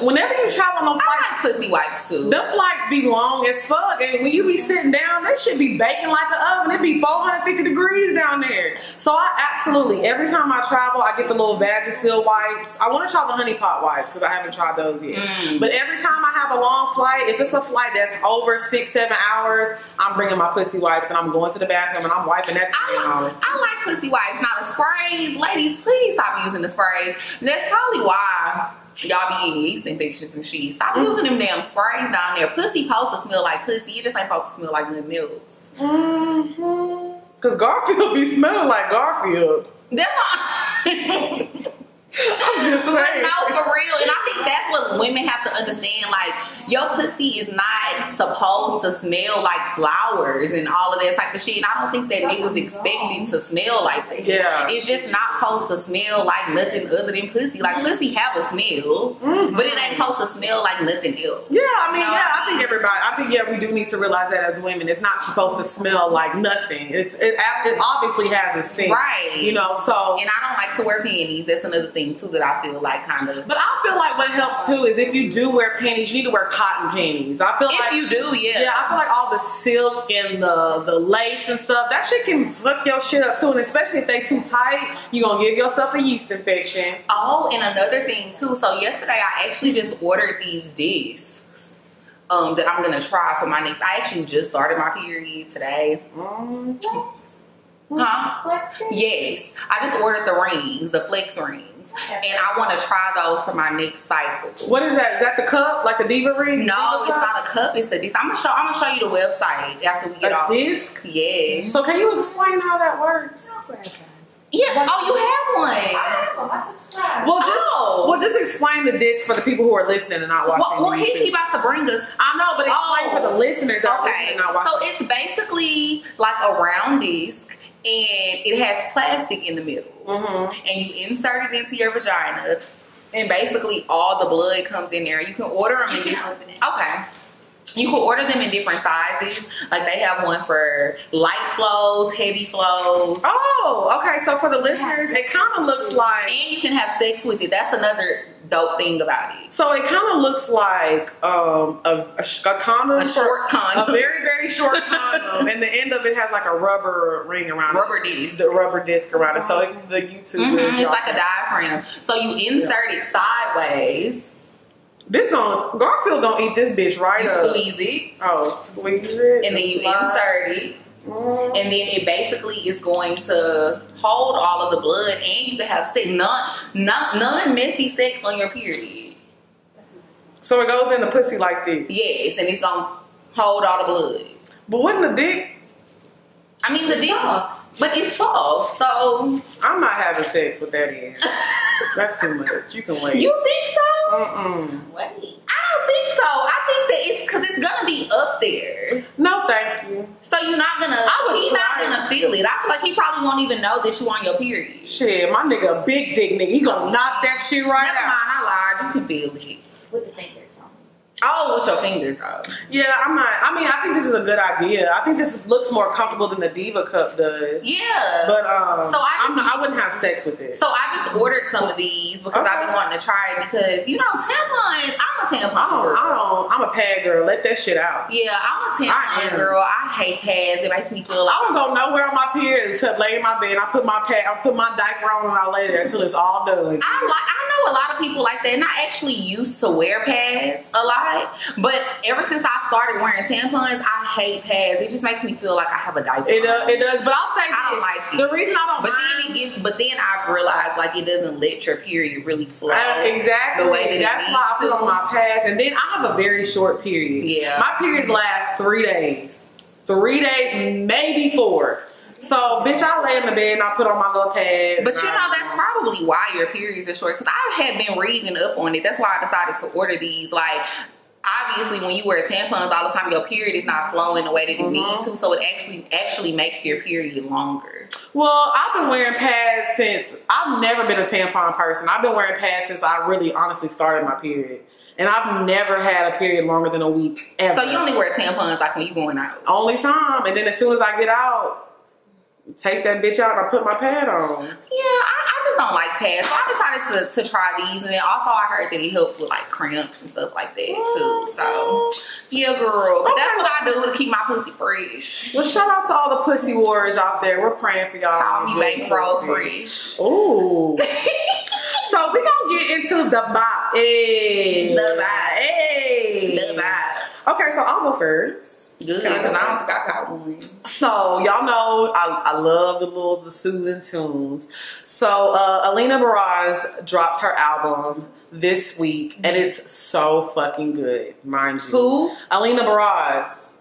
whenever you travel on flights, I like pussy wipes too. Them flights be long as fuck, and when you be sitting down, that shit be baking like an oven. It be 450 degrees down there. So I absolutely, every time I travel, I get the little Vagisil wipes. I want to try the honey pot wipes because I haven't tried those yet. But every time I have a long flight, if it's a flight that's over 6-7 hours, I'm bringing my pussy wipes and I'm going to the bathroom and I'm wiping that thing on. I like pussy wipes. Now the sprays, ladies, please stop using the sprays. That's probably why y'all be getting yeast infections and shit. Stop using them damn sprays down there. Pussy supposed to smell like pussy. It just ain't supposed to smell like nothing else. Cause Garfield be smelling like Garfield. That's all. I'm just saying. No, for real. And I think that's what women have to understand. Like, your pussy is not supposed to smell like flowers and all of that type of shit. And I don't think that niggas expect it to smell like that. Yeah. It's just not supposed to smell like nothing other than pussy. Like, pussy have a smell, but it ain't supposed to smell like nothing else. Yeah, I think we do need to realize that as women. It's not supposed to smell like nothing. It obviously has a scent. Right. So. And I don't like to wear panties. That's another thing too that I feel like kind of. But I feel like what helps too is if you do wear panties, you need to wear cotton panties. I feel if you do, yeah, I feel like all the silk and the lace and stuff, that shit can fuck your shit up too. And especially if they too tight, you gonna give yourself a yeast infection. Oh, and another thing too. So yesterday I actually just ordered these discs that I'm gonna try for my next. I actually just started my period today. Flex? Yes, I just ordered the rings, the flex rings. And I want to try those for my next cycle. What is that? Is that the cup? Like the diva ring? No, it's not a cup. It's a disc. I'm gonna show you the website after we get off. A disc? Yeah. So can you explain how that works? Yeah. Oh, you have one. I have them. I subscribe. Well, just explain the disc for the people who are listening and not watching. Well, Kiki about to bring us. I know, but explain for the listeners that are listening and not watching. So it's basically like a round disc. And it has plastic in the middle. And you insert it into your vagina. And basically all the blood comes in there. You can order them. Okay. You can order them in different sizes. Like they have one for light flows, heavy flows. Oh, okay. So for the listeners, it kind of looks like... And you can have sex with it. That's another dope thing about it. So it kind of looks like a condom. A short condom. A very, very short condom. And the end of it has like a rubber ring around rubber it. disc. The rubber disc around it. So the YouTube it's like a diaphragm. So you insert it sideways. Garfield gonna eat this bitch right up. You squeeze it. Oh, squeeze it. And then you insert it. And then it basically is going to hold all of the blood, and you can have sex, non-messy sex on your period. So it goes in the pussy like this. Yes, and it's gonna hold all the blood. But wouldn't the dick? I mean, the dick, but it's soft, so I'm not having sex with that in. That's too much. You can wait. You think so? Wait. I don't think so. I think that it's because it's gonna be up there. No, thank you. So you're not gonna. He's not gonna feel it. I feel like he probably won't even know that you on your period. Shit, my nigga, a big dick nigga. He gonna knock that shit right out. Never mind, I lied. You can feel it With the fingers on. Oh, with your fingers though. Yeah, I think this is a good idea. I think this looks more comfortable than the Diva Cup does. Yeah. But so I wouldn't have sex with it. So I just ordered some of these because I've been wanting to try it because tampons. I'm a tampon girl. I'm a pad girl. Let that shit out. Yeah, I'm a tampon girl. I hate pads. It makes me feel like I don't go nowhere on my period except lay in my bed. I put my diaper on and I lay there until it's all done. I know a lot of people like that, and I actually used to wear pads a lot, but ever since I started wearing tampons, I hate pads. It just makes me feel like I have a diaper. It does, but I'll say I don't like it. The reason I don't mind, but then I've realized like it doesn't let your period really flow. Exactly. The way that's why I put on my pads, and then I have a very short period. Yeah. My periods last 3 days. 3 days, maybe 4. So, bitch, I lay in the bed and I put on my little pad. But that's probably why your periods are short. Because I had been reading up on it. That's why I decided to order these. Like, obviously, when you wear tampons all the time, your period is not flowing the way that it needs to. So, it actually makes your period longer. Well, I've been wearing pads since... I've never been a tampon person. I've been wearing pads since I really honestly started my period. And I've never had a period longer than a week, ever. So, you only wear tampons like when you going out? Only time. And then as soon as I get out... take that bitch out and I put my pad on. Yeah, I just don't like pads. So I decided to try these. And then also I heard that it helps with like cramps and stuff like that too. So, yeah, girl. But that's what I do to keep my pussy fresh. Well, shout out to all the pussy warriors out there. We're praying for y'all. Call me bankroll fresh. Ooh. So we gonna get into the vibe. Hey. The vibe. Hey. The vibe. Okay, so I'll go first. Good, because I don't think I got one. So y'all know I love the soothing tunes. So Alina Baraz dropped her album this week, and it's so fucking good, mind you. Who? Alina Baraz.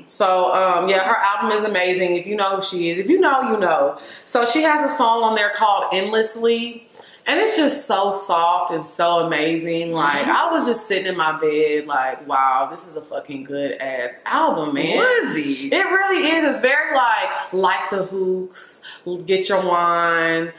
So yeah, her album is amazing. If you know who she is, if you know, you know. So she has a song on there called Endlessly. And it's just so soft and so amazing. Like, I was just sitting in my bed like, wow, this is a fucking good ass album, man. Wizzy. It really is. It's very like the hooks, get your wine,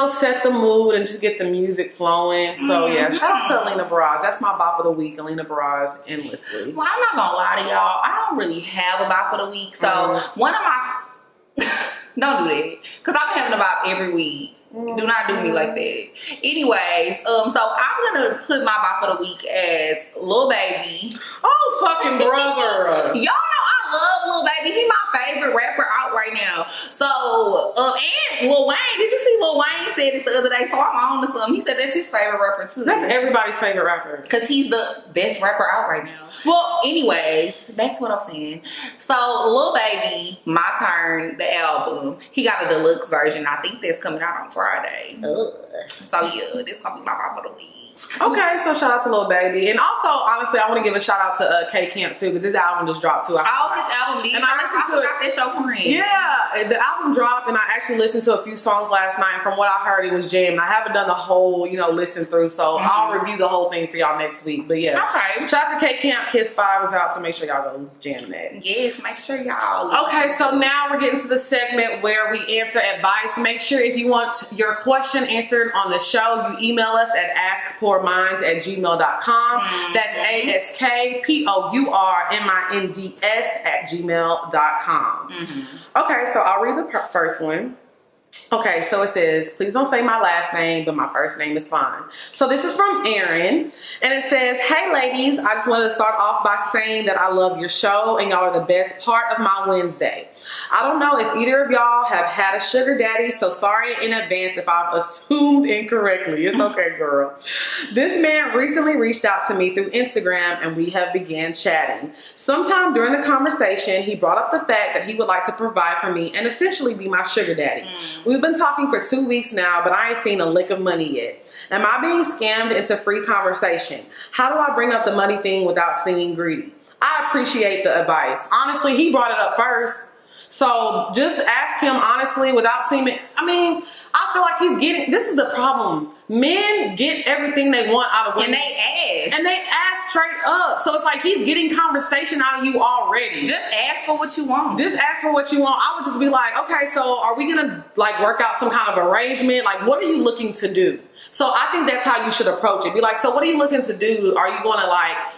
set the mood and just get the music flowing. So yeah, shout out to Alina Baraz. That's my bop of the week, Alina Baraz, Endlessly. Well, I'm not gonna lie to y'all. I don't really have a bop of the week. So one of my... don't do that. Because I've been having a bop every week. Do not do me like that. Anyways, so I'm gonna put my bop of the week as Lil Baby. Oh, fucking brother. Y'all know I love Lil Baby. He's my favorite rapper out right now. So, and Lil Wayne. Did you see Lil Wayne said it the other day? So I'm on to something. He said that's his favorite rapper too. That's everybody's favorite rapper. Because he's the best rapper out right now. Well, anyways, that's what I'm saying. So, Lil Baby, My Turn, the album, he got a deluxe version. I think that's coming out on Friday. So, yeah, this gonna be my bop of the week. Okay, so shout out to Lil Baby. And also, honestly, I want to give a shout out to K Camp too, because this album just dropped too. His album did. And I listened to that show from him. Yeah, the album dropped, and I actually listened to a few songs last night. And from what I heard, it was jam. I haven't done the whole, listen through, so I'll review the whole thing for y'all next week. But yeah, okay. Shout out to K Camp. Kiss 5 is out, so make sure y'all go jam that. Yes, make sure y'all. Okay, so now we're getting to the segment where we answer advice. Make sure if you want your question answered on the show, you email us at askpourminds@gmail.com. That's askpourminds@gmail.com. Okay, so I'll read the first one. Okay, so it says, please don't say my last name, but my first name is fine. So this is from Erin, and it says, hey ladies, I just wanted to start off by saying that I love your show and y'all are the best part of my Wednesday. I don't know if either of y'all have had a sugar daddy, so sorry in advance if I've assumed incorrectly. It's okay, girl. This man recently reached out to me through Instagram and we have began chatting. Sometime during the conversation, he brought up the fact that he would like to provide for me and essentially be my sugar daddy. We've been talking for 2 weeks now, but I ain't seen a lick of money yet. Am I being scammed into free conversation? How do I bring up the money thing without seeming greedy? I appreciate the advice. Honestly, he brought it up first. So just ask him honestly without seeming, I feel like he's getting, this is the problem. Men get everything they want out of women. And they ask straight up. So it's like he's getting conversation out of you already. Just ask for what you want. Just ask for what you want. I would just be like, okay, so are we gonna work out some kind of arrangement? Like, what are you looking to do? So I think that's how you should approach it. Be like, so what are you looking to do? Are you gonna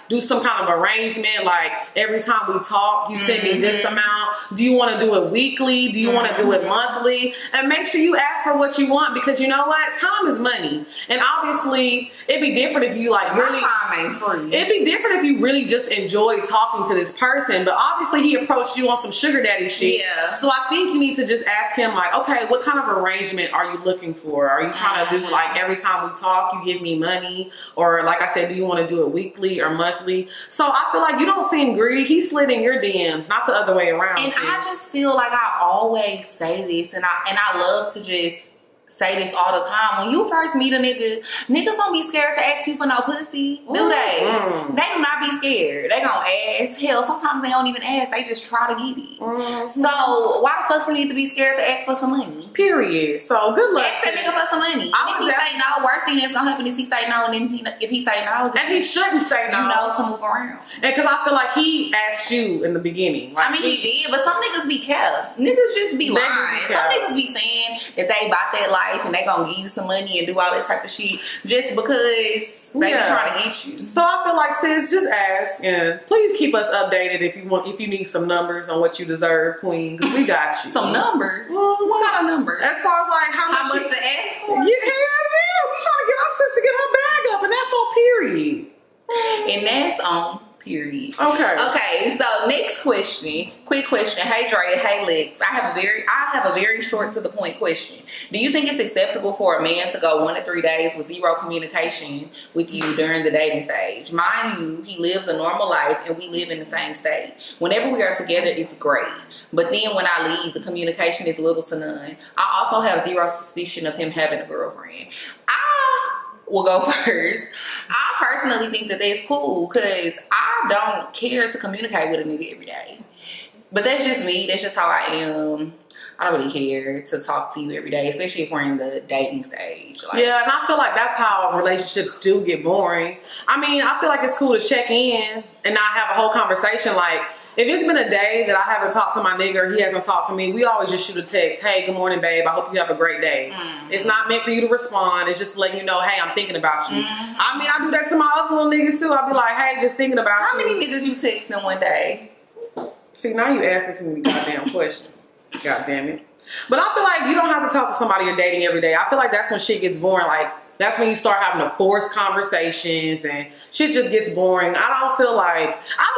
do some kind of arrangement? Like every time we talk, you send me this amount. Do you want to do it weekly? Do you want to do it monthly? And make sure you ask for what you want, because you know what? Time is money. And obviously, it'd be different if you really. Time ain't free. It'd be different if you really just enjoyed talking to this person. But obviously, he approached you on some sugar daddy shit. Yeah. So I think you need to just ask him okay, what kind of arrangement are you looking for? Are you trying to do every time we talk, you give me money, or like I said, do you want to do it weekly or monthly? So I feel like you don't seem greedy. He slid in your DMs, not the other way around. And I just feel like I always say this, and I love to just say this all the time. When you first meet a nigga, niggas don't be scared to ask you for no pussy, do they? They do not be scared. They gonna ask. Hell, sometimes they don't even ask. They just try to get it. So why the fuck you need to be scared to ask for some money? Period. So good luck. Ask that nigga for some money. If he say no, worst thing that's gonna happen is he say no, and then if he say no, then and he shouldn't say no. You know to move around. And because I feel like he asked you in the beginning. He did, but some niggas be caps. Niggas just be lying. Some niggas be saying that they bought that life and they gonna give you some money and do all that type of shit just because they be trying to get you. So I feel like, sis, just ask, and please keep us updated if you need some numbers on what you deserve, queen, because we got you. Some numbers? What kind of numbers? As far as how much to ask for? Yeah, hell yeah. We trying to get our sis to get her bag up, and that's on period. And that's on period. Okay, so next question, quick question. Hey Dre, hey Lex, I have a very short to the point question. Do you think it's acceptable for a man to go 1 to 3 days with zero communication with you during the dating stage? Mind you, he lives a normal life and we live in the same state. Whenever we are together, it's great. But then when I leave, the communication is little to none. I also have zero suspicion of him having a girlfriend. Will go first. I personally think that that's cool because I don't care to communicate with a nigga every day. But that's just me. That's just how I am. I don't really care to talk to you every day, especially if we're in the dating stage. Yeah, and I feel like that's how relationships do get boring. I feel like it's cool to check in and not have a whole conversation. If it's been a day that I haven't talked to my nigga or he hasn't talked to me, we always just shoot a text. Hey, good morning, babe. I hope you have a great day. It's not meant for you to respond. It's just letting you know, hey, I'm thinking about you. I do that to my other little niggas too. I'll be like, hey, just thinking about you. How many niggas you text in one day? See, now you asking too many goddamn questions. God damn it. But I feel like you don't have to talk to somebody you're dating every day. I feel like that's when shit gets boring. That's when you start having to force conversations and shit just gets boring. I don't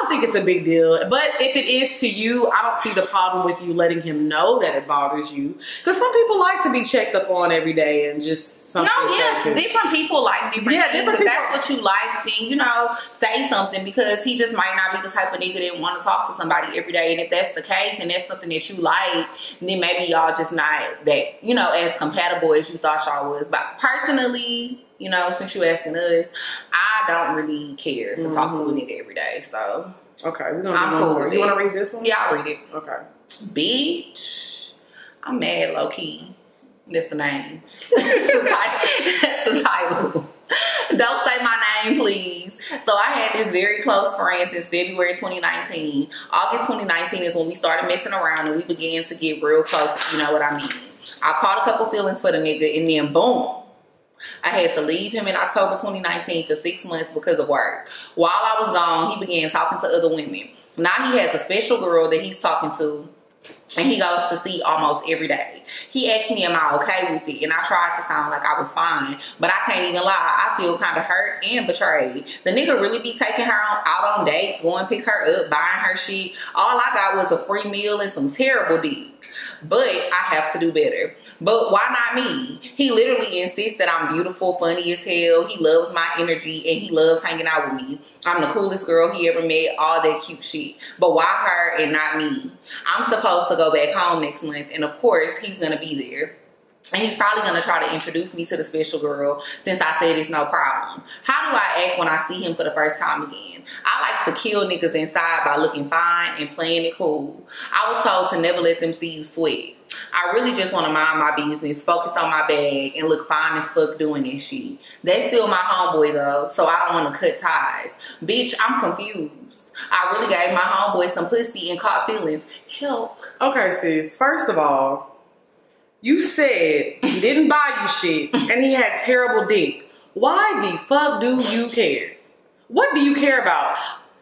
think it's a big deal. But if it is to you, I don't see the problem with you letting him know that it bothers you. Because some people like to be checked up on every day and just different people like different things. If that's what you like, then, say something, because he just might not be the type of nigga that want to talk to somebody every day. And if that's the case and that's something that you like, then maybe y'all just not that, as compatible as you thought y'all was. But personally, since you asking us, I don't really care to talk to a nigga every day. So okay, we're gonna do one more. You want to read this one? Yeah, I'll read it. Okay. Bitch, I'm mad low key. That's the name. That's the title. Don't say my name, please. So I had this very close friend since February 2019. August 2019 is when we started messing around and we began to get real close. You know what I mean? I caught a couple feelings for the nigga and then boom. I had to leave him in October 2019 for 6 months because of work. While I was gone, he began talking to other women. Now he has a special girl that he's talking to and he goes to see almost every day. He asked me, am I okay with it? And I tried to sound like I was fine. But I can't even lie. I feel kind of hurt and betrayed. The nigga really be taking her out on dates, going pick her up, buying her shit. All I got was a free meal and some terrible dick. But I have to do better. But why not me? He literally insists that I'm beautiful, funny as hell. He loves my energy and he loves hanging out with me. I'm the coolest girl he ever met, all that cute shit. But why her and not me? I'm supposed to go back home next month and of course he's gonna be there. And he's probably gonna try to introduce me to the special girl since I said it's no problem. How do I act when I see him for the first time again? I like to kill niggas inside by looking fine and playing it cool. I was told to never let them see you sweat. I really just want to mind my business, focus on my bag, and look fine as fuck doing that shit. That's still my homeboy though, so I don't want to cut ties. Bitch, I'm confused. I really gave my homeboy some pussy and caught feelings. Help. Okay, sis. First of all, you said he didn't buy you shit and he had terrible dick. Why the fuck do you care? What do you care about?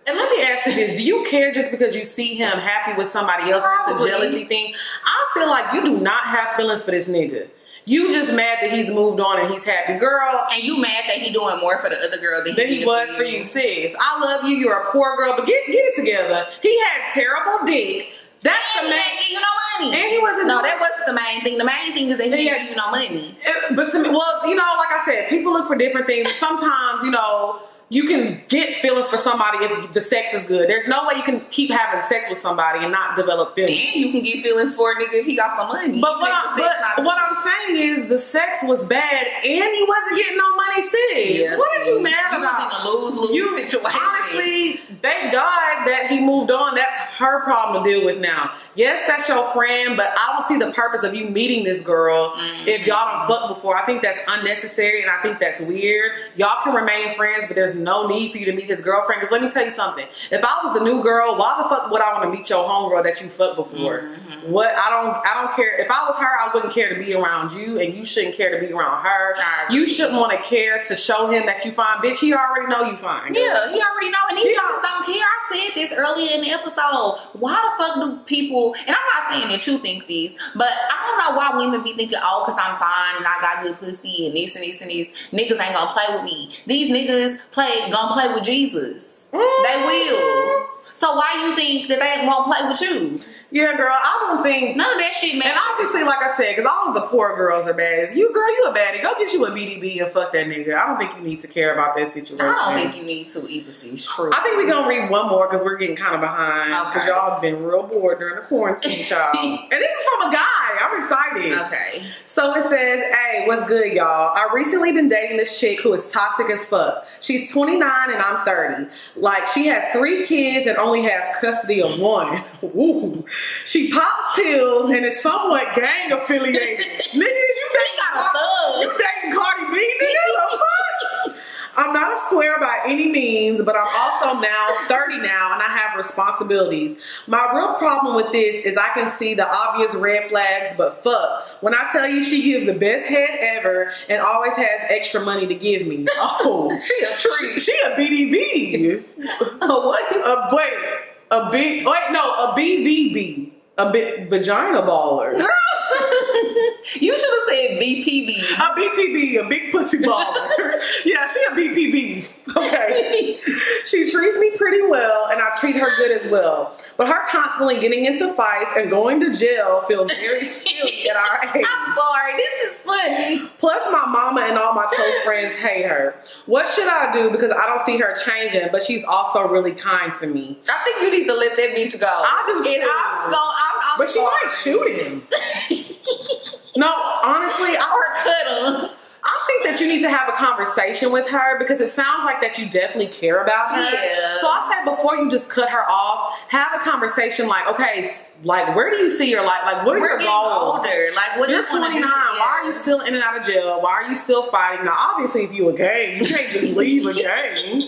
And let me ask you this. Do you care just because you see him happy with somebody else? It's a jealousy thing. I feel like you do not have feelings for this nigga. You just mad that he's moved on and he's happy. Girl. And you mad that he doing more for the other girl than he was for you, sis. I love you. You're a poor girl, but get it together. He had terrible dick. That's the main thing. You no money. And he wasn't. No, that wasn't the main thing. The main thing is that he didn't give you no money. But to me, well, you know, like I said, people look for different things. Sometimes, you know, you can get feelings for somebody if the sex is good. There's no way you can keep having sex with somebody and not develop feelings. And you can get feelings for a nigga if he got some money. But what I'm saying is the sex was bad and he wasn't getting no money, sis. Yeah, what did you mad about? You was in a lose-lose situation. Honestly, thank God that he moved on. That's her problem to deal with now. Yes, that's your friend, but I don't see the purpose of you meeting this girl if y'all don't fuck before. I think that's unnecessary and I think that's weird. Y'all can remain friends, but there's no need for you to meet his girlfriend. Because let me tell you something. If I was the new girl, why the fuck would I want to meet your homegirl that you fucked before? What? I don't care. If I was her, I wouldn't care to be around you, and you shouldn't care to be around her. You shouldn't want to care to show him that you fine. Bitch, he already know you fine. Girl. Yeah, he already know, and these niggas don't care. I said this earlier in the episode. Why the fuck do people, and I'm not saying that you think this, but I don't know why women be thinking, oh, because I'm fine and I got good pussy and this and this and this, niggas ain't gonna play with me. These niggas gonna play with Jesus. They will. So why you think that they won't play with you? Yeah, girl, I don't think none of that shit, man. And obviously, like I said, because all of the poor girls are bad. You, girl, you a baddie. Go get you a BDB and fuck that nigga. I don't think you need to care about that situation. I don't think you need to either. It's true. I think we're gonna read one more because we're getting kind of behind. Because y'all have been real bored during the quarantine, child. And this is from a guy. I'm excited. Okay. So it says, hey, what's good, y'all? I recently been dating this chick who is toxic as fuck. She's 29 and I'm 30. Like, she has 3 kids and only has custody of 1. Woo. She pops pills and is somewhat gang affiliated. Nigga, you dating Cardi B, nigga? I'm not a square by any means, but I'm also now 30 now and I have responsibilities. My real problem with this is I can see the obvious red flags, but fuck. When I tell you she gives the best head ever and always has extra money to give me. Oh, she a treat. She a BDB. A what? A BVB. A vagina baller. Girl, you should have said BPB. A BPB, a big pussy baller. Yeah, she a BPB. Okay. She treats me pretty well, and I treat her good as well. But her constantly getting into fights and going to jail feels very silly at our age. I'm sorry, this is funny. Plus, my mama and all my close friends hate her. What should I do? Because I don't see her changing, but she's also really kind to me. I think you need to let that bitch go. I do too. But she might shoot him. No, honestly, or cut him. I think think that you need to have a conversation with her because it sounds like that you definitely care about her. Yeah. So I said before you just cut her off, have a conversation like, okay, like where do you see your life? Like what are your goals? Older. Like what you're 29. Why are you still in and out of jail? Why are you still fighting? Now obviously if you a gang, you can't just leave a gang.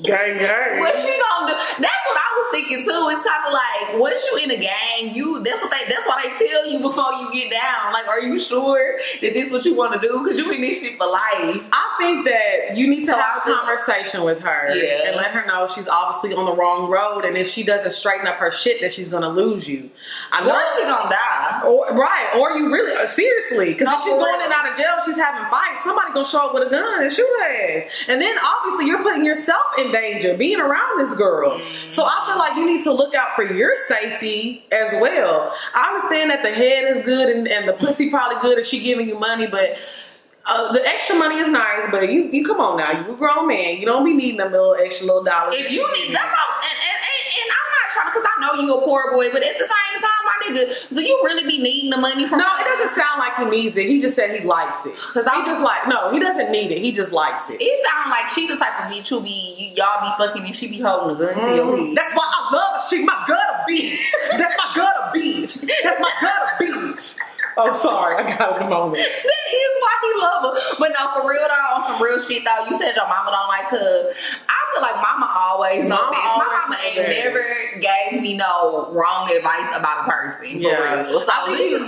Gang. What she gonna do? That's what I was thinking too. It's kind of like once you in a gang, that's why they tell you before you get down. Like, are you sure that this is what you want to do? Because you in this shit for life. I think that you need to have a conversation with her and let her know she's obviously on the wrong road, and if she doesn't straighten up her shit, that she's gonna lose you. I know or she gonna die. Or you really seriously, because if she's going in and out of jail, she's having fights. Somebody gonna show up with a gun and shoot her ass, and then obviously you're putting yourself in danger being around this girl. So I feel like you need to look out for your safety as well. I understand that the head is good and the pussy probably good if she giving you money, but the extra money is nice. But you come on now, you a grown man. You don't be needing them little extra little dollars. If you need, that's all. And I'm not trying to, because I know you a poor boy, but at the same time, my nigga, do you really be needing the money from? No, it doesn't sound like he needs it. He just said he likes it. Cause he just like, no, he doesn't need it. He just likes it. It sounds like she the type of bitch who y'all be fucking and she be holding a gun to your head. That's why I love her. She my gutter bitch. That's my gutter bitch. That's my gutter bitch. Oh, sorry, I got a moment. That is why he love her. But no, for real though, on some real shit though, you said your mama don't like her. I feel like mama always know best. My mama ain't never gave me no wrong advice about a person. For real. So listen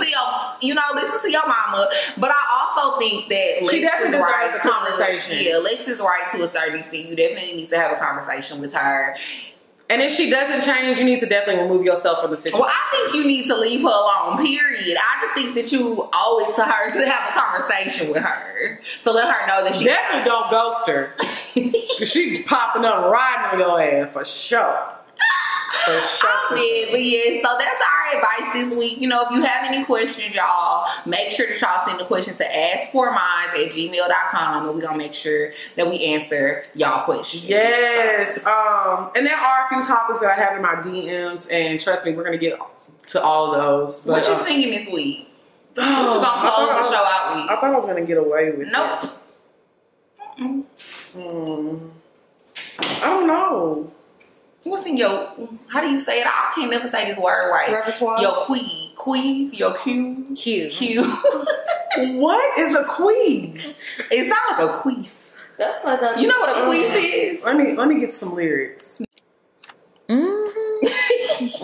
to your mama. But I also think that she definitely deserves a conversation. Yeah, Lex is right to a certain extent. You definitely need to have a conversation with her. And if she doesn't change, you need to definitely remove yourself from the situation. Well, I think you need to leave her alone, period. I just think that you owe it to her to have a conversation with her. To let her know that she... Definitely don't ghost her. Because she popping up riding on your ass, for sure. I did, but yeah, so that's our advice this week. You know, if you have any questions, y'all, make sure that y'all send the questions to askpoorminds@gmail.com, and we're gonna make sure that we answer y'all questions. Yes. And there are a few topics that I have in my DMs, and trust me, we're gonna get to all of those. But, what you thinking this week? What you gonna close the show out with? I thought I was gonna get away with Nope. I don't know. What's in your, how do you say it? I can't never say this word right. Repertoire? Your quid, your Q. What is a quid? It sounds like a queef. That's what I thought. You know what a queef is? Let me get some lyrics. It's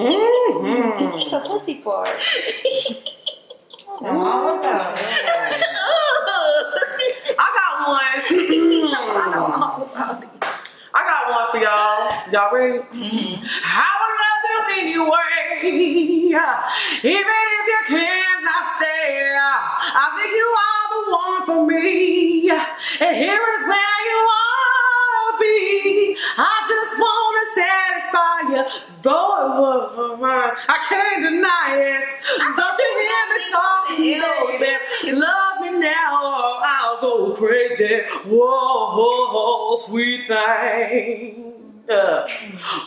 a pussy part. I know all about it. I got one. I got one for y'all. Y'all ready? I would love you anyway. Even if you cannot stay, I think you are the one for me. And here is where you wanna be. I just wanna satisfy you, though it was for mine. I can't deny it. Don't you hear me talking, baby? Love me now or I'll go crazy. Whoa, sweet thing.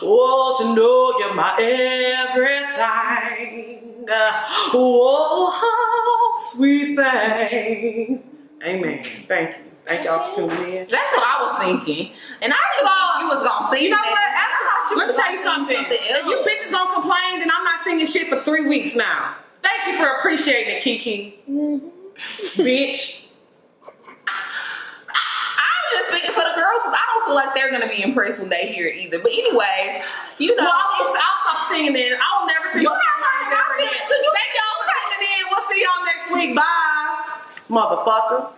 Won't you know you're my everything? Whoa, sweet thing. Amen. Thank you. Thank y'all for tuning in. That's what I was thinking. And I thought you was gonna sing. You know what? Let me tell you something. If you bitches don't complain, then I'm not singing shit for 3 weeks now. Thank you for appreciating it, Kiki. Bitch. I'm just speaking for the girls because I don't feel like they're gonna be impressed when they hear it either. But anyways, you know, I'll stop singing then. I will never sing. You're not ever again. Thank y'all for tuning in. We'll see y'all next week. Bye, motherfucker.